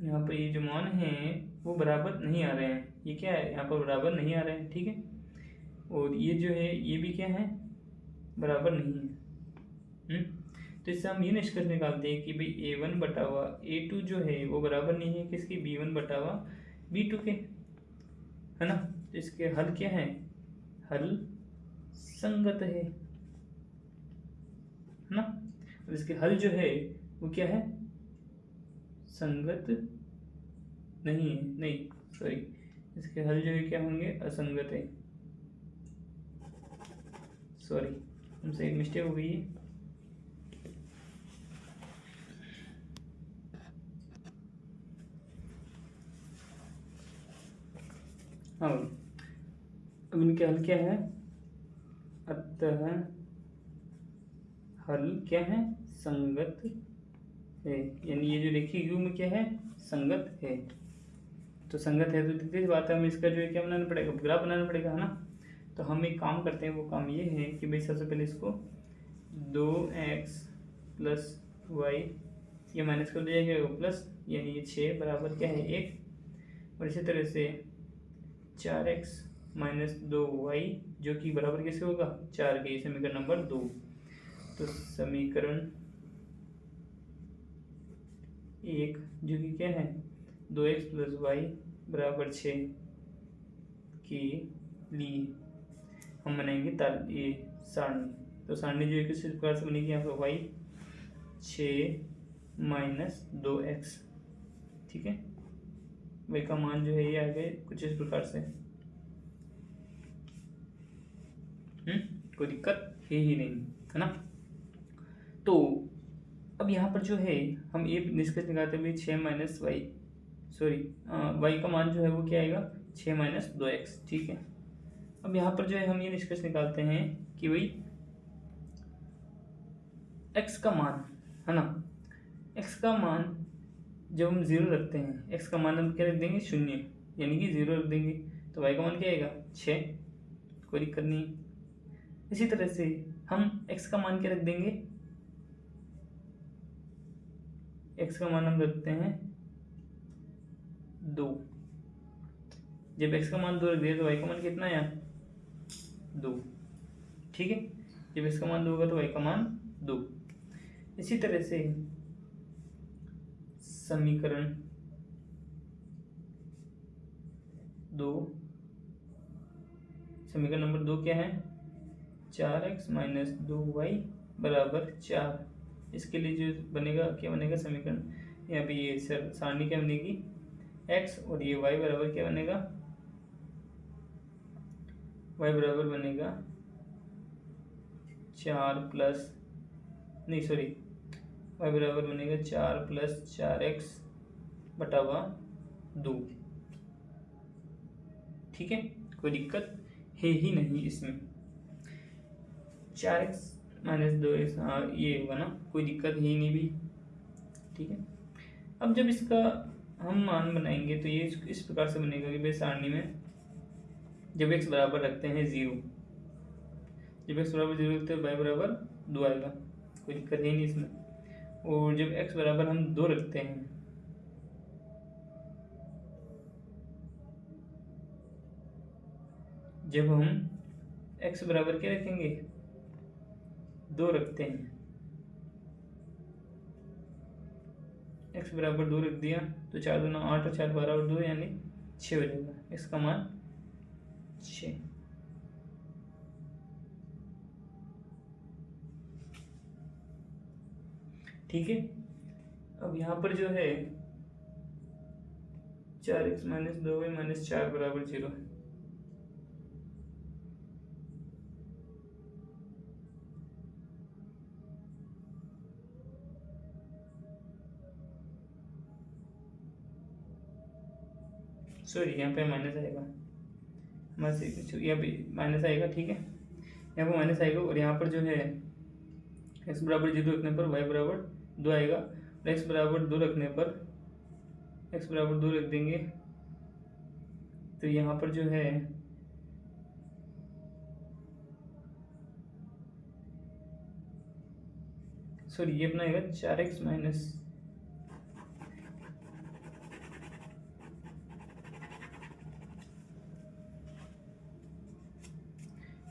यहाँ पर ये जो मान हैं वो बराबर नहीं आ रहे हैं, ये क्या है यहाँ पर बराबर नहीं आ रहे हैं। ठीक है, और ये जो है ये भी क्या है, बराबर नहीं है। तो इससे हम ये निष्कर्ष निकालते हैं कि भाई A1/A2 जो है वो बराबर नहीं है किसकी, B1/B2 के, है ना। तो इसके हल क्या है, हल संगत है ना। और इसके हल जो है वो क्या है, संगत नहीं है, नहीं सॉरी, इसके हल जो है क्या होंगे, असंगत है। सॉरी, हमसे एक मिस्टेक हो गई है। हाँ, अब इनके हल क्या है, अतः हल क्या है, संगत है, यानी ये जो रेखीय यू में क्या है, संगत है। तो संगत है तो सीधी बात है, हमें इसका जो है क्या बनाना पड़ेगा, ग्राफ बनाना पड़ेगा, है ना। तो हम एक काम करते हैं, वो काम ये है कि भाई सबसे पहले इसको 2x प्लस वाई, ये माइनस कर दिया जाएगा प्लस, यानी ये 6 बराबर क्या है 1, और इसी तरह से 4x माइनस 2y जो कि बराबर कैसे होगा 4 के, समीकरण नंबर 2। तो समीकरण 1 जो कि क्या है 2x प्लस वाई बराबर 6 के लिए हम बनाएंगे ये सारणी। तो सारणी जो है किस प्रकार से बनेगी, यहाँ पर y 6 माइनस 2x, ठीक है। y का मान जो है ये आ गए कुछ इस प्रकार से, कोई दिक्कत है ही नहीं, है ना। तो अब यहाँ पर जो है हम ये निष्कर्ष निकालते हुए 6 माइनस वाई, सॉरी वाई का मान जो है वो क्या आएगा 6 माइनस 2x, ठीक है। अब यहाँ पर जो है हम ये निष्कर्ष निकालते हैं कि भाई x का मान, है ना, x का मान जब हम 0 रखते हैं, x का मान हम क्या रख देंगे 0, यानी कि 0 रख देंगे, तो y का मान क्या आएगा 6, कोई दिक्कत नहीं। इसी तरह से हम x का मान क्या रख देंगे, x का मान हम रखते हैं 2, जब x का मान 2 रख दिया तो y का मान कितना आया 2, ठीक है। जब x का मान 2 होगा तो y का मान 2। इसी तरह से समीकरण 2, समीकरण नंबर 2 क्या है 4x माइनस 2y बराबर 4, इसके लिए जो बनेगा क्या बनेगा समीकरण, यहाँ पे ये सारणी क्या बनेगी x, और ये y बराबर क्या बनेगा, y बराबर बनेगा 4 प्लस नहीं सॉरी y बराबर बनेगा 4 प्लस 4x बटा हुआ 2। ठीक है, कोई दिक्कत है ही नहीं इसमें। 4x माइनस 2x, हाँ ये होगा ना, कोई दिक्कत है ही नहीं भी। ठीक है, अब जब इसका हम मान बनाएंगे तो ये इस प्रकार से बनेगा कि भाई सारणी में जब x बराबर रखते हैं 0, जब x बराबर 0 रखते हैं y बराबर 2 आएगा, कोई दिक्कत है नहीं इसमें। और जब x बराबर हम 2 रखते हैं जब हम x बराबर क्या रखेंगे 2 रखते हैं, x बराबर 2 रख दिया तो 4 दूना 8 और 4 12 और 2 यानी 6 हो जाएगा, इसका मान 6। ठीक है, अब यहाँ पर जो है 4x माइनस 2y माइनस 4 बराबर 0 है। सॉरी यहाँ पे माइनस आएगा, यहाँ पे माइनस आएगा। ठीक है, यहाँ पे माइनस आएगा और यहाँ पर जो है x बराबर 0 रखने पर y बराबर 2 आएगा, और x बराबर 2 रखने पर x बराबर 2 रख देंगे तो यहाँ पर जो है सॉरी ये अपना आएगा 4x माइनस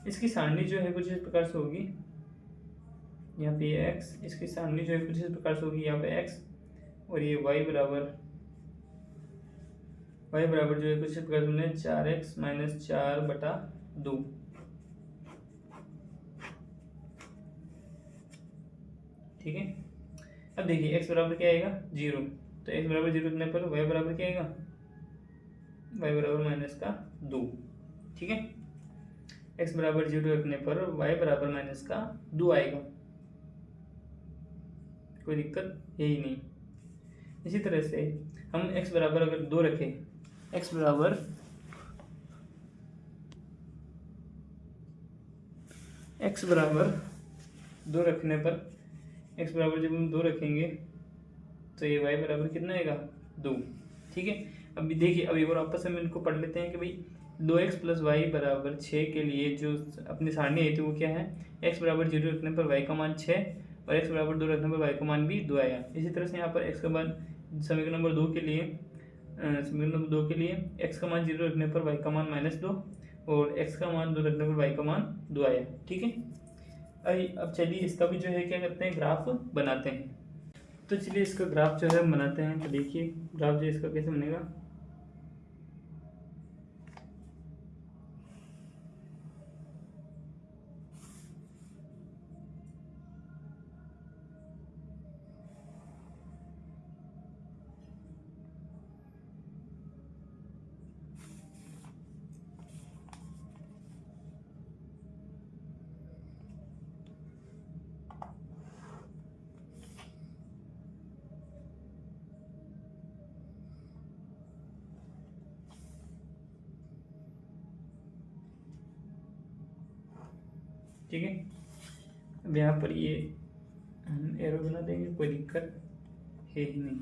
इसकी सारणी जो है कुछ इस प्रकार से होगी, यहाँ पे ये x, इसकी सारणी जो है कुछ इस प्रकार से होगी, यहाँ पे x और ये y बराबर जो है कुछ इस प्रकार से 4x माइनस 4 बटा 2। ठीक है, अब देखिए x बराबर क्या आएगा 0, तो x बराबर 0 रखने पर y बराबर क्या आएगा, y बराबर माइनस का 2। ठीक है, x बराबर 0 रखने पर y बराबर माइनस का 2 आएगा, कोई दिक्कत है ही नहीं। इसी तरह से हम x बराबर अगर 2 रखें, x बराबर दो रखने पर x बराबर जब हम 2 रखेंगे तो ये y बराबर कितना आएगा 2। ठीक है, अभी देखिए अब एक बार आपस में इनको पढ़ लेते हैं कि भाई 2x प्लस वाई बराबर 6 के लिए जो अपनी सारणी आई थी वो क्या है, x बराबर 0 रखने पर y का मान 6 और x बराबर 2 रखने पर y का मान भी 2 आया। इसी तरह से यहाँ पर x का मान समीकरण नंबर 2 के लिए x का मान 0 रखने पर y का मान -2 और x का मान 2 रखने पर y का मान 2 आया। ठीक है, अब चलिए इसका भी जो है क्या करते हैं ग्राफ बनाते हैं। तो चलिए इसका ग्राफ जो है बनाते हैं। तो देखिए ग्राफ जो इसका कैसे बनेगा, ठीक है। अब यहाँ पर ये हम एरो बना देंगे, कोई दिक्कत है ही नहीं।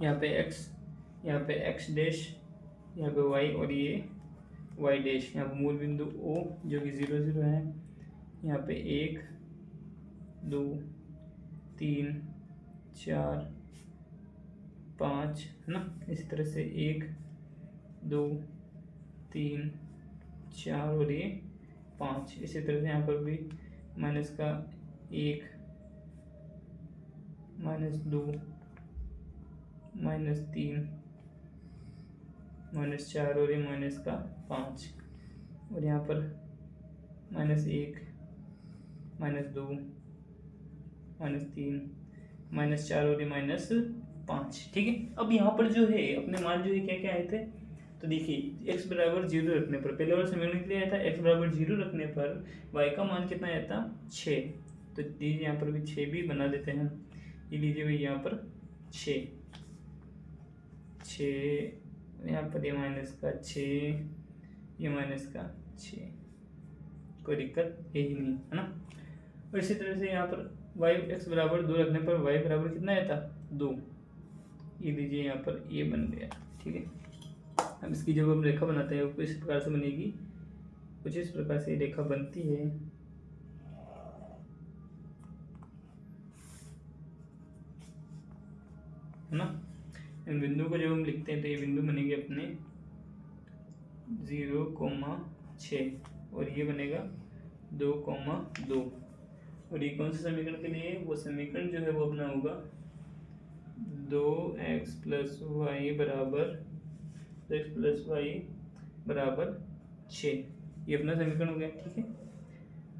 यहाँ पे x, यहाँ पे x डैश, यहाँ पे y और ये y डैश, यहाँ पे मूल बिंदु O जो कि 0 0 है, यहाँ पे 1 2 3 4 5 है ना। इसी तरह से 1 2 3 4 और ये 5। इसी तरह से यहाँ पर भी माइनस का 1 -2 -3 -4 और ये माइनस का 5। और यहाँ पर -1 -2 -3 -4 और ये -5। ठीक है, अब यहाँ पर जो है अपने मान जो है क्या क्या आए थे, तो देखिए x बराबर 0 रखने पर, पहले वाला समीकरण के लिए आया था x बराबर 0 रखने पर y का मान कितना आया था 6। तो लीजिए यहाँ पर भी 6 भी बना देते हैं। ये लीजिए भाई यहाँ पर 6 यहाँ पर ये माइनस का 6, ये माइनस का 6, कोई दिक्कत यही नहीं है ना। और इसी तरह से यहाँ पर y x बराबर 2 रखने पर y बराबर कितना आया था 2। ये लीजिए यहाँ पर ये बन गया, ठीक है। अब इसकी जब हम रेखा बनाते हैं वो किस प्रकार से बनेगी, कुछ इस प्रकार से रेखा बनती है। ना इन बिंदु को जब हम लिखते हैं तो ये बिंदु बनेंगे अपने 0,6 और ये बनेगा 2,2। और ये कौन से समीकरण के लिए, वो समीकरण जो है वो अपना होगा 2x प्लस वाई बराबर 6। ये अपना समीकरण हो गया, ठीक है।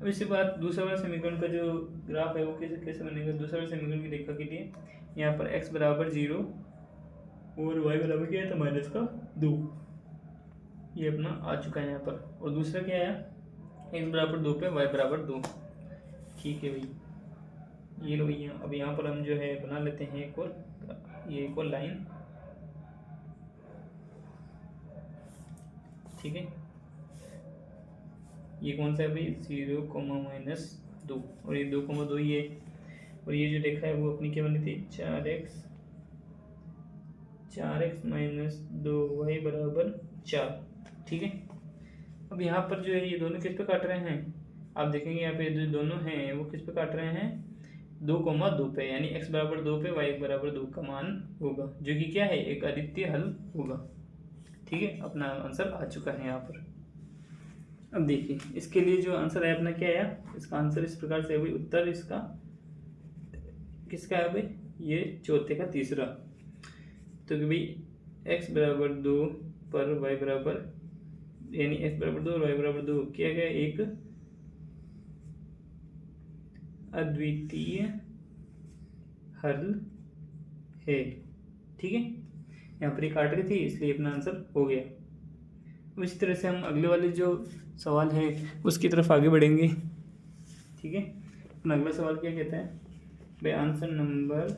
अब इसके बाद दूसरा वाला समीकरण का जो ग्राफ है वो कैसे बनेगा। दूसरा वाला समीकरण की रेखा के लिए यहाँ पर x बराबर 0 और y बराबर क्या है तो माइनस का 2, ये अपना आ चुका है यहाँ पर। और दूसरा क्या आया, x बराबर 2 पे y बराबर 2, ठीक है भाई। ये लो भैया, अब यहाँ पर हम जो है बना लेते हैं एक और लाइन, ठीक है। ये कौन सा है भाई 0,-2 और ये 2,2 ही है। और ये जो रेखा है वो अपनी क्या बनी थी 4x माइनस 2y बराबर 4, ठीक है। अब यहाँ पर जो है ये दोनों किस पे काट रहे हैं, आप देखेंगे यहाँ पे जो दोनों हैं वो किस पे काट रहे हैं 2,2 पे, यानी x बराबर 2 पे y बराबर 2 का मान होगा, जो कि क्या है एक अद्वितीय हल होगा, ठीक है। अपना आंसर आ चुका है यहाँ पर। अब देखिए इसके लिए जो आंसर है अपना क्या आया, इसका आंसर इस प्रकार से है भाई। उत्तर इसका किसका है भाई, ये चौथे का तीसरा। तो कि भाई x बराबर 2 पर y बराबर, यानी x बराबर 2 और y बराबर 2 किया गया एक अद्वितीय हल है, ठीक है। यहाँ पर ये काट रही थी इसलिए अपना आंसर हो गया। अब इसी तरह से हम अगले वाले जो सवाल है उसकी तरफ आगे बढ़ेंगे, ठीक है। अपना अगला सवाल क्या कहता है भाई, आंसर नंबर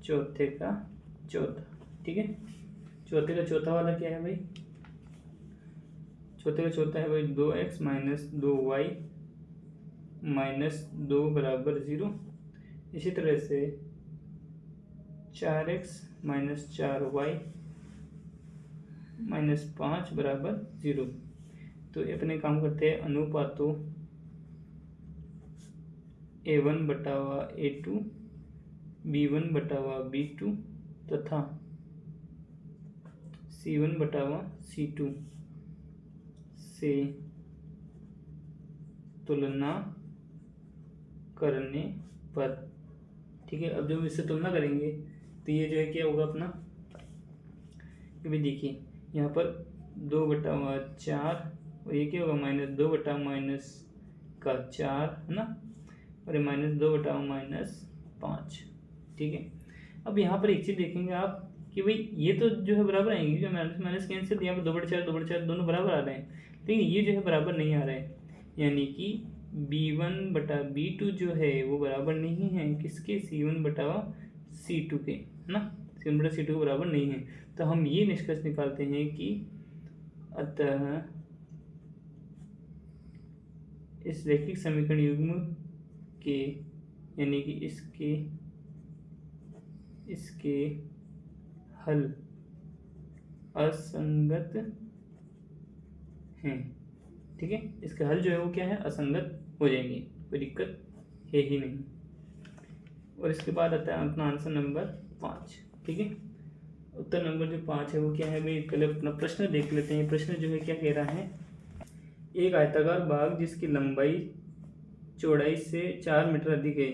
चौथे का चौथा, ठीक है। चौथे का चौथा वाला क्या है भाई, चौथे का चौथा है भाई 2x माइनस 2y माइनस 2 बराबर 0। इसी तरह से 4x माइनस 4y माइनस 5 बराबर 0। तो अपने काम करते हैं अनुपातों a1 बटावा a2, b1 बटावा b2 तथा c1 बटावा c2 से तुलना करने पर, ठीक है। अब जब इससे तुलना करेंगे तो ये जो है क्या होगा अपना, कि भाई देखिए यहाँ पर 2/4 और ये क्या होगा -2/-4 है ना, और ये -2/-5, ठीक है। अब यहाँ पर एक चीज़ देखेंगे आप कि भाई ये तो जो है बराबर आएंगे, जो माइनस कैंसिल, यहाँ पर 2/4 दोनों बराबर आ रहे हैं, लेकिन ये जो है बराबर नहीं आ रहा है, यानी कि b1/b2 जो है वो बराबर नहीं है किसके, c1/c2 के, है ना। c1/c2 के बराबर नहीं है। तो हम ये निष्कर्ष निकालते हैं कि अतः इस रैखिक समीकरण युग्म के, यानी कि इसके हल असंगत हैं, ठीक है। इसका हल जो है वो क्या है, असंगत हो जाएंगे, कोई दिक्कत है ही नहीं। और इसके बाद आता है अपना आंसर नंबर 5, ठीक है। उत्तर नंबर जो 5 है वो क्या है भाई, पहले अपना प्रश्न देख लेते हैं। प्रश्न जो है क्या कह रहा है, एक आयताकार बाग जिसकी लंबाई चौड़ाई से 4 मीटर अधिक है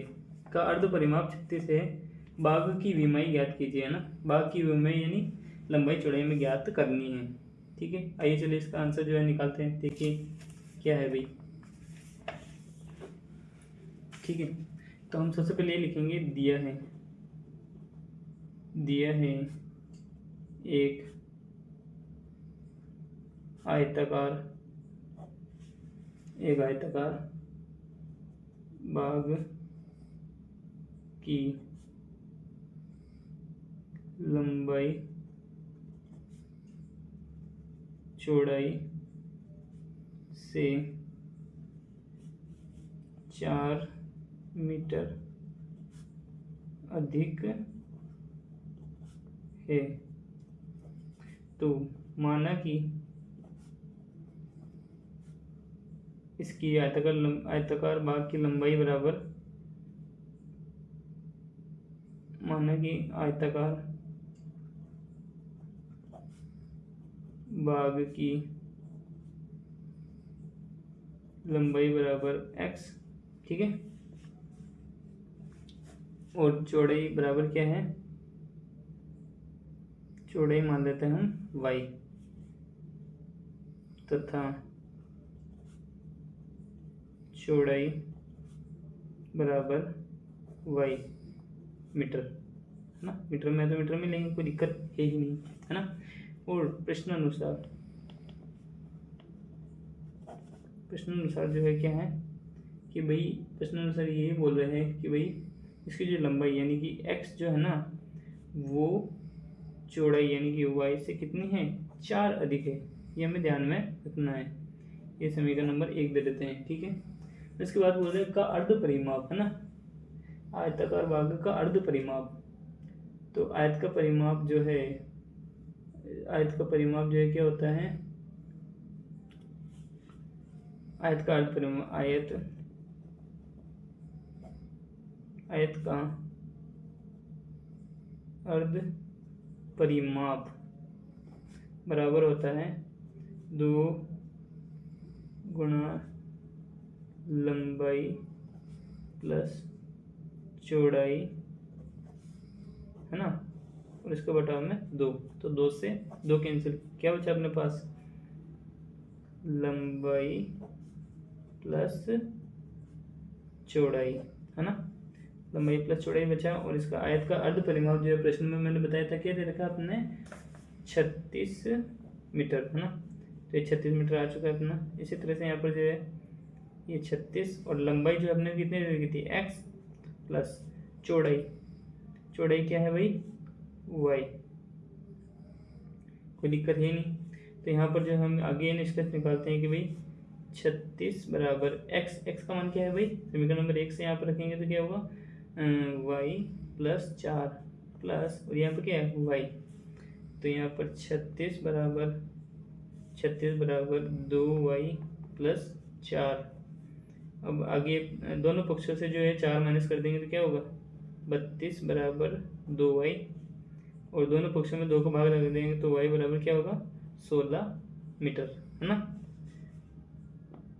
का अर्ध परिमाप 36 है, बाग की विमाई ज्ञात कीजिए, है ना। बाग की विमाई यानी लंबाई चौड़ाई में ज्ञात करनी है, ठीक है। आइए चलिए इसका आंसर जो है निकालते हैं। देखिए क्या है भाई, ठीक है। तो हम सबसे पहले लिखेंगे दिया है एक आयताकार, एक आयताकार भाग की लंबाई चौड़ाई से 4 मीटर अधिक है। तो माना कि इसकी आयताकार भाग की लंबाई बराबर, माना कि आयताकार भाग की लंबाई बराबर x, ठीक है, और चौड़ाई बराबर क्या है, चौड़ाई मान लेते हैं हम y, तथा चौड़ाई बराबर y मीटर, है ना। मीटर में तो मीटर में लेंगे, कोई दिक्कत है ही नहीं, है ना। और प्रश्न अनुसार जो है क्या है कि भाई प्रश्न अनुसार ये बोल रहे हैं कि भाई इसकी जो लंबाई यानी कि x जो है ना वो चौड़ाई यानी कि y से कितनी है, 4 अधिक है। ये हमें ध्यान में रखना है। ये समीकरण नंबर 1 दे देते हैं, ठीक है। इसके बाद बोल रहे हैं का अर्ध परिमाप, है ना, आयताकार भाग का अर्ध परिमाप। तो आयत का परिमाप जो है, क्या होता है, आयत का अर्ध परिमाप, आयत का अर्ध परिमाप बराबर होता है 2 गुणा लंबाई प्लस चौड़ाई, है ना, और इसका बटा में 2। तो 2 से 2 कैंसिल, क्या बचा अपने पास, लंबाई प्लस चौड़ाई, है ना, लंबाई प्लस चौड़ाई बचा। और इसका आयत का अर्ध परिमाप जो है प्रश्न में मैंने बताया था, क्या दे रखा आपने, 36 मीटर, है ना। तो ये 36 मीटर आ चुका है अपना। इसी तरह से यहाँ पर जो है ये 36, और लंबाई जो आपने कितनी दे रखी थी, x प्लस चौड़ाई क्या है भाई, y, कोई दिक्कत है नहीं। तो यहाँ पर जो हम आगे निष्कर्ष निकालते हैं कि भाई 36 बराबर x का मान क्या है भाई, समीकरण नंबर 1 से यहाँ पर रखेंगे तो क्या होगा, y प्लस 4 प्लस, और यहाँ पर क्या है y, तो यहाँ पर 36 बराबर 2y प्लस 4। अब आगे दोनों पक्षों से जो है 4 माइनस कर देंगे तो क्या होगा, 32 बराबर 2y, और दोनों पक्षों में 2 को भाग लगा देंगे तो y बराबर क्या होगा, 16 मीटर, है ना।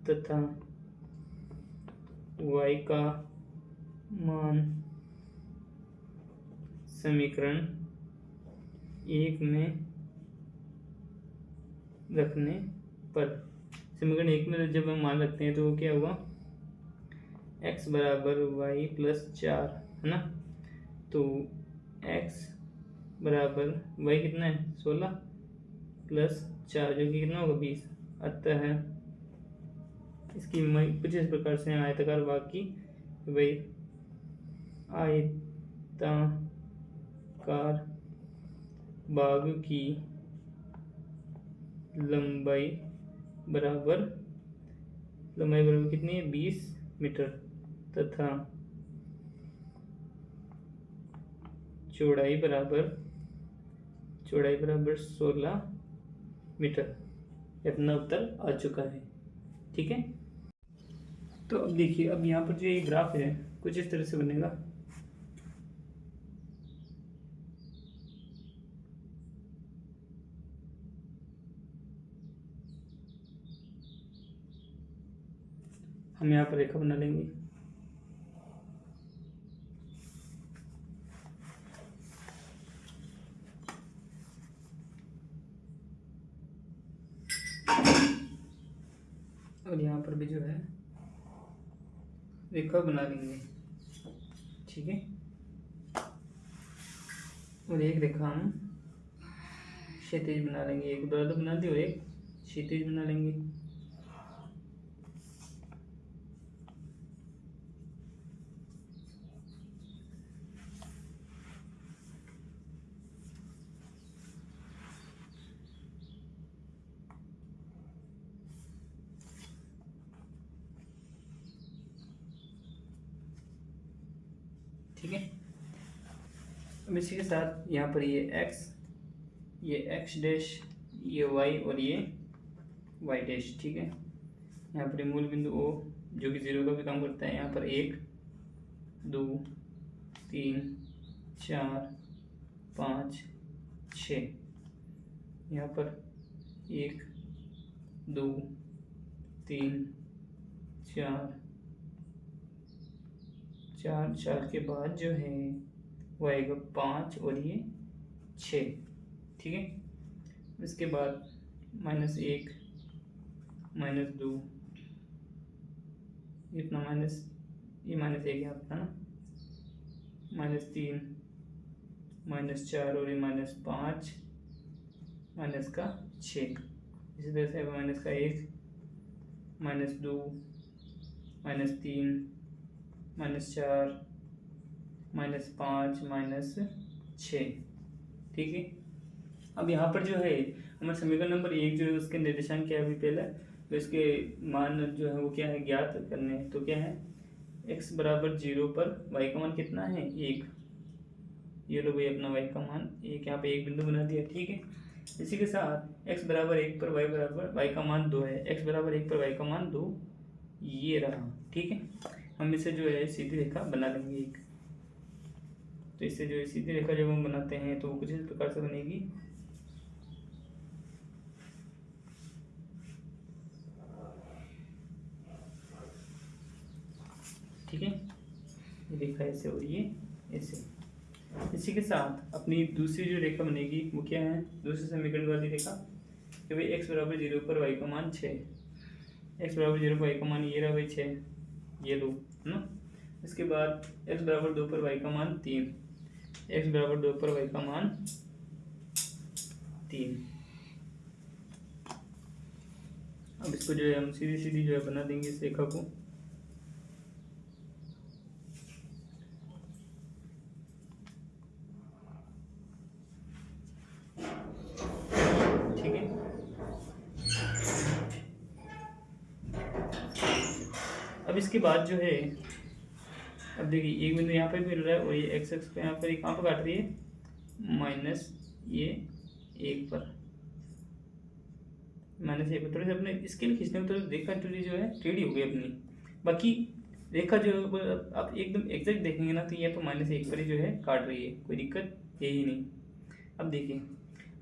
तथा y का मान समीकरण 1 में रखने पर, समीकरण 1 में जब हम मान रखते हैं तो वो क्या होगा, x बराबर y प्लस 4, है ना। तो x बराबर y कितना है, 16 प्लस 4 जो कि कितना होगा, 20। अतः है इसकी कुछ इस प्रकार से आयताकार भाग की, भाई आयताकार भाग की लंबाई बराबर कितनी है, 20 मीटर, तथा चौड़ाई बराबर 16 मीटर। अपना उत्तर आ चुका है, ठीक है। तो अब देखिए, अब यहाँ पर जो ये ग्राफ है कुछ इस तरह से बनेगा। हम यहाँ पर रेखा बना लेंगे, और यहाँ पर भी जो है रेखा बना लेंगे, ठीक है। और एक रेखा हम क्षैतिज बना लेंगे, एक ऊर्ध्वाधर बना दी और एक क्षैतिज बना लेंगे। ठीक है, अब इसी के साथ यहाँ पर ये x, ये x डैश, ये y और ये y डैश। ठीक है, यहाँ पर मूल बिंदु O जो कि 0 का भी काम करता है। यहाँ पर 1 2 3 4 5 6, यहाँ पर 1 2 3 4 के बाद जो है वो आएगा 5 और ये 6। ठीक है, इसके बाद -1 -2, इतना माइनस, ये -1 यहाँ पर है ना, -3 -4 और ये -5 -6। इसी तरह से -1 -2 -3 -4 -5 -6। ठीक है, अब यहाँ पर जो है हमारे समीकरण नंबर 1 जो है उसके निर्देशांक क्या है अभी पहले, तो इसके मान जो है वो क्या है ज्ञात करने हैं। तो क्या है, x बराबर 0 पर y का मान कितना है 1। ये लो भाई अपना y का मान 1, यहाँ पे एक बिंदु बना दिया। ठीक है, इसी के साथ x बराबर 1 पर y का मान 2 है। x बराबर 1 पर y का मान 2 ये रहा। ठीक है, हम इसे जो है सीधी रेखा बना लेंगे एक। तो इससे जो है सीधी रेखा जब हम बनाते हैं तो वो कुछ इस प्रकार से बनेगी। ठीक है, ये रेखा ऐसे और ये ऐसे। इसी के साथ अपनी दूसरी जो रेखा बनेगी वो क्या है, दूसरे समीकरण वाली रेखा कि भाई x बराबर 0 पर y का मान 6। x बराबर 0 पर y का मान ये रहा भाई 6, ये लो है ना। इसके बाद x बराबर 2 पर y का मान 3, x बराबर 2 पर y का मान 3। अब इसको जो है हम सीधी सीधी जो है बना देंगे इस रेखा को। ठीक है, अब इसके बाद जो है, अब देखिए एक बिंदु यहाँ पे मिल रहा है और ये एक्स एक्स पे यहाँ पर कहाँ पर काट रही है, माइनस ये 1 पर, -1 पर। थोड़े से अपने इसके लिए खींचने में थोड़ी रेखा थोड़ी जो है टेढ़ी हो गई अपनी। बाकी रेखा जो आप एकदम एग्जैक्ट देखेंगे ना तो ये तो -1 पर ही जो है काट रही है, कोई दिक्कत है ही नहीं। अब देखिए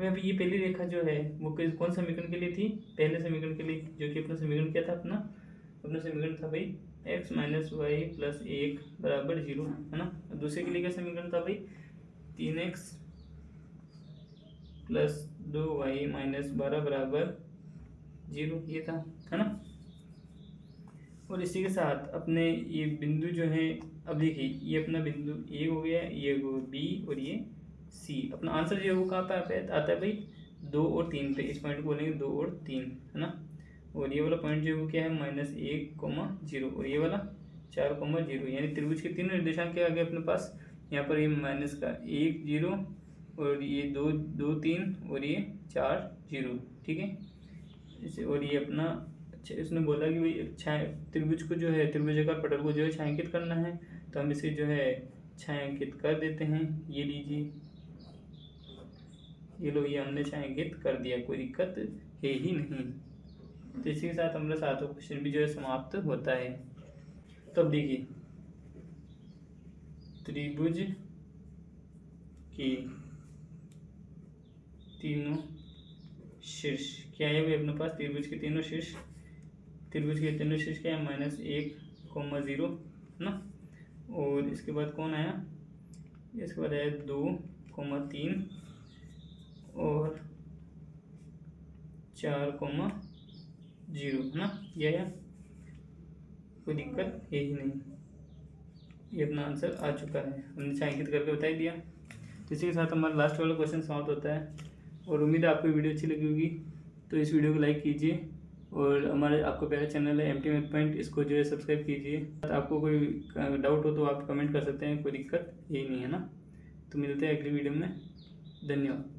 मैं अभी ये पहली रेखा जो है वो कौन समीकरण के लिए थी, पहले समीकरण के लिए, जो कि अपना समीकरण क्या था, अपना समीकरण था भाई x - y + 1 बराबर 0 है ना। दूसरे के लिए क्या समीकरण था भाई, 3x + 2y - 12 बराबर 0, ये था है ना। और इसी के साथ अपने ये बिंदु जो है, अब देखिए ये अपना बिंदु ए हो गया, ये बी और ये सी। अपना आंसर जो है वो कहाँ पे आता है भाई, 2 और 3 पे। इस पॉइंट को बोलेंगे 2 और 3 है ना। और ये वाला पॉइंट जो है वो क्या है, -1, 0 और ये वाला 4, 0। यानी त्रिभुज के तीनों निर्देशांक क्या आ गए अपने पास। यहाँ पर ये -1, 0 और ये 2, 3 और ये 4, 0। ठीक है, इसे और ये अपना अच्छा, इसने बोला कि भाई त्रिभुज को जो है, त्रिभुजाकार पटल को जो है छायांकित करना है, तो हम इसे जो है छायांकित कर देते हैं। ये लीजिए, ये लो, ये हमने छायांकित कर दिया, कोई दिक्कत है ही नहीं। तो इसी के साथ हमारा 7वां क्वेश्चन भी जो है समाप्त होता है। तो अब देखिए, त्रिभुज की तीनों शीर्ष क्या है भाई अपने पास, त्रिभुज के तीनों शीर्ष, त्रिभुज के तीनों शीर्ष क्या है, -1, 0 है ना। और इसके बाद कौन आया, इसके बाद आया 2, 3 और 4, 0 है ना। ये आया, कोई दिक्कत है ही नहीं, ये अपना आंसर आ चुका है, हमने छायांकित करके बता ही दिया। तो इसी के साथ हमारा लास्ट वाला क्वेश्चन समाप्त होता है। और उम्मीद है आपको वीडियो अच्छी लगी होगी। तो इस वीडियो को लाइक कीजिए और हमारे आपका प्यारा चैनल है MT मैथ पॉइंट, इसको जो है सब्सक्राइब कीजिए। आपको कोई डाउट हो तो आप कमेंट कर सकते हैं, कोई दिक्कत यही नहीं है ना। तो मिलते हैं अगली वीडियो में, धन्यवाद।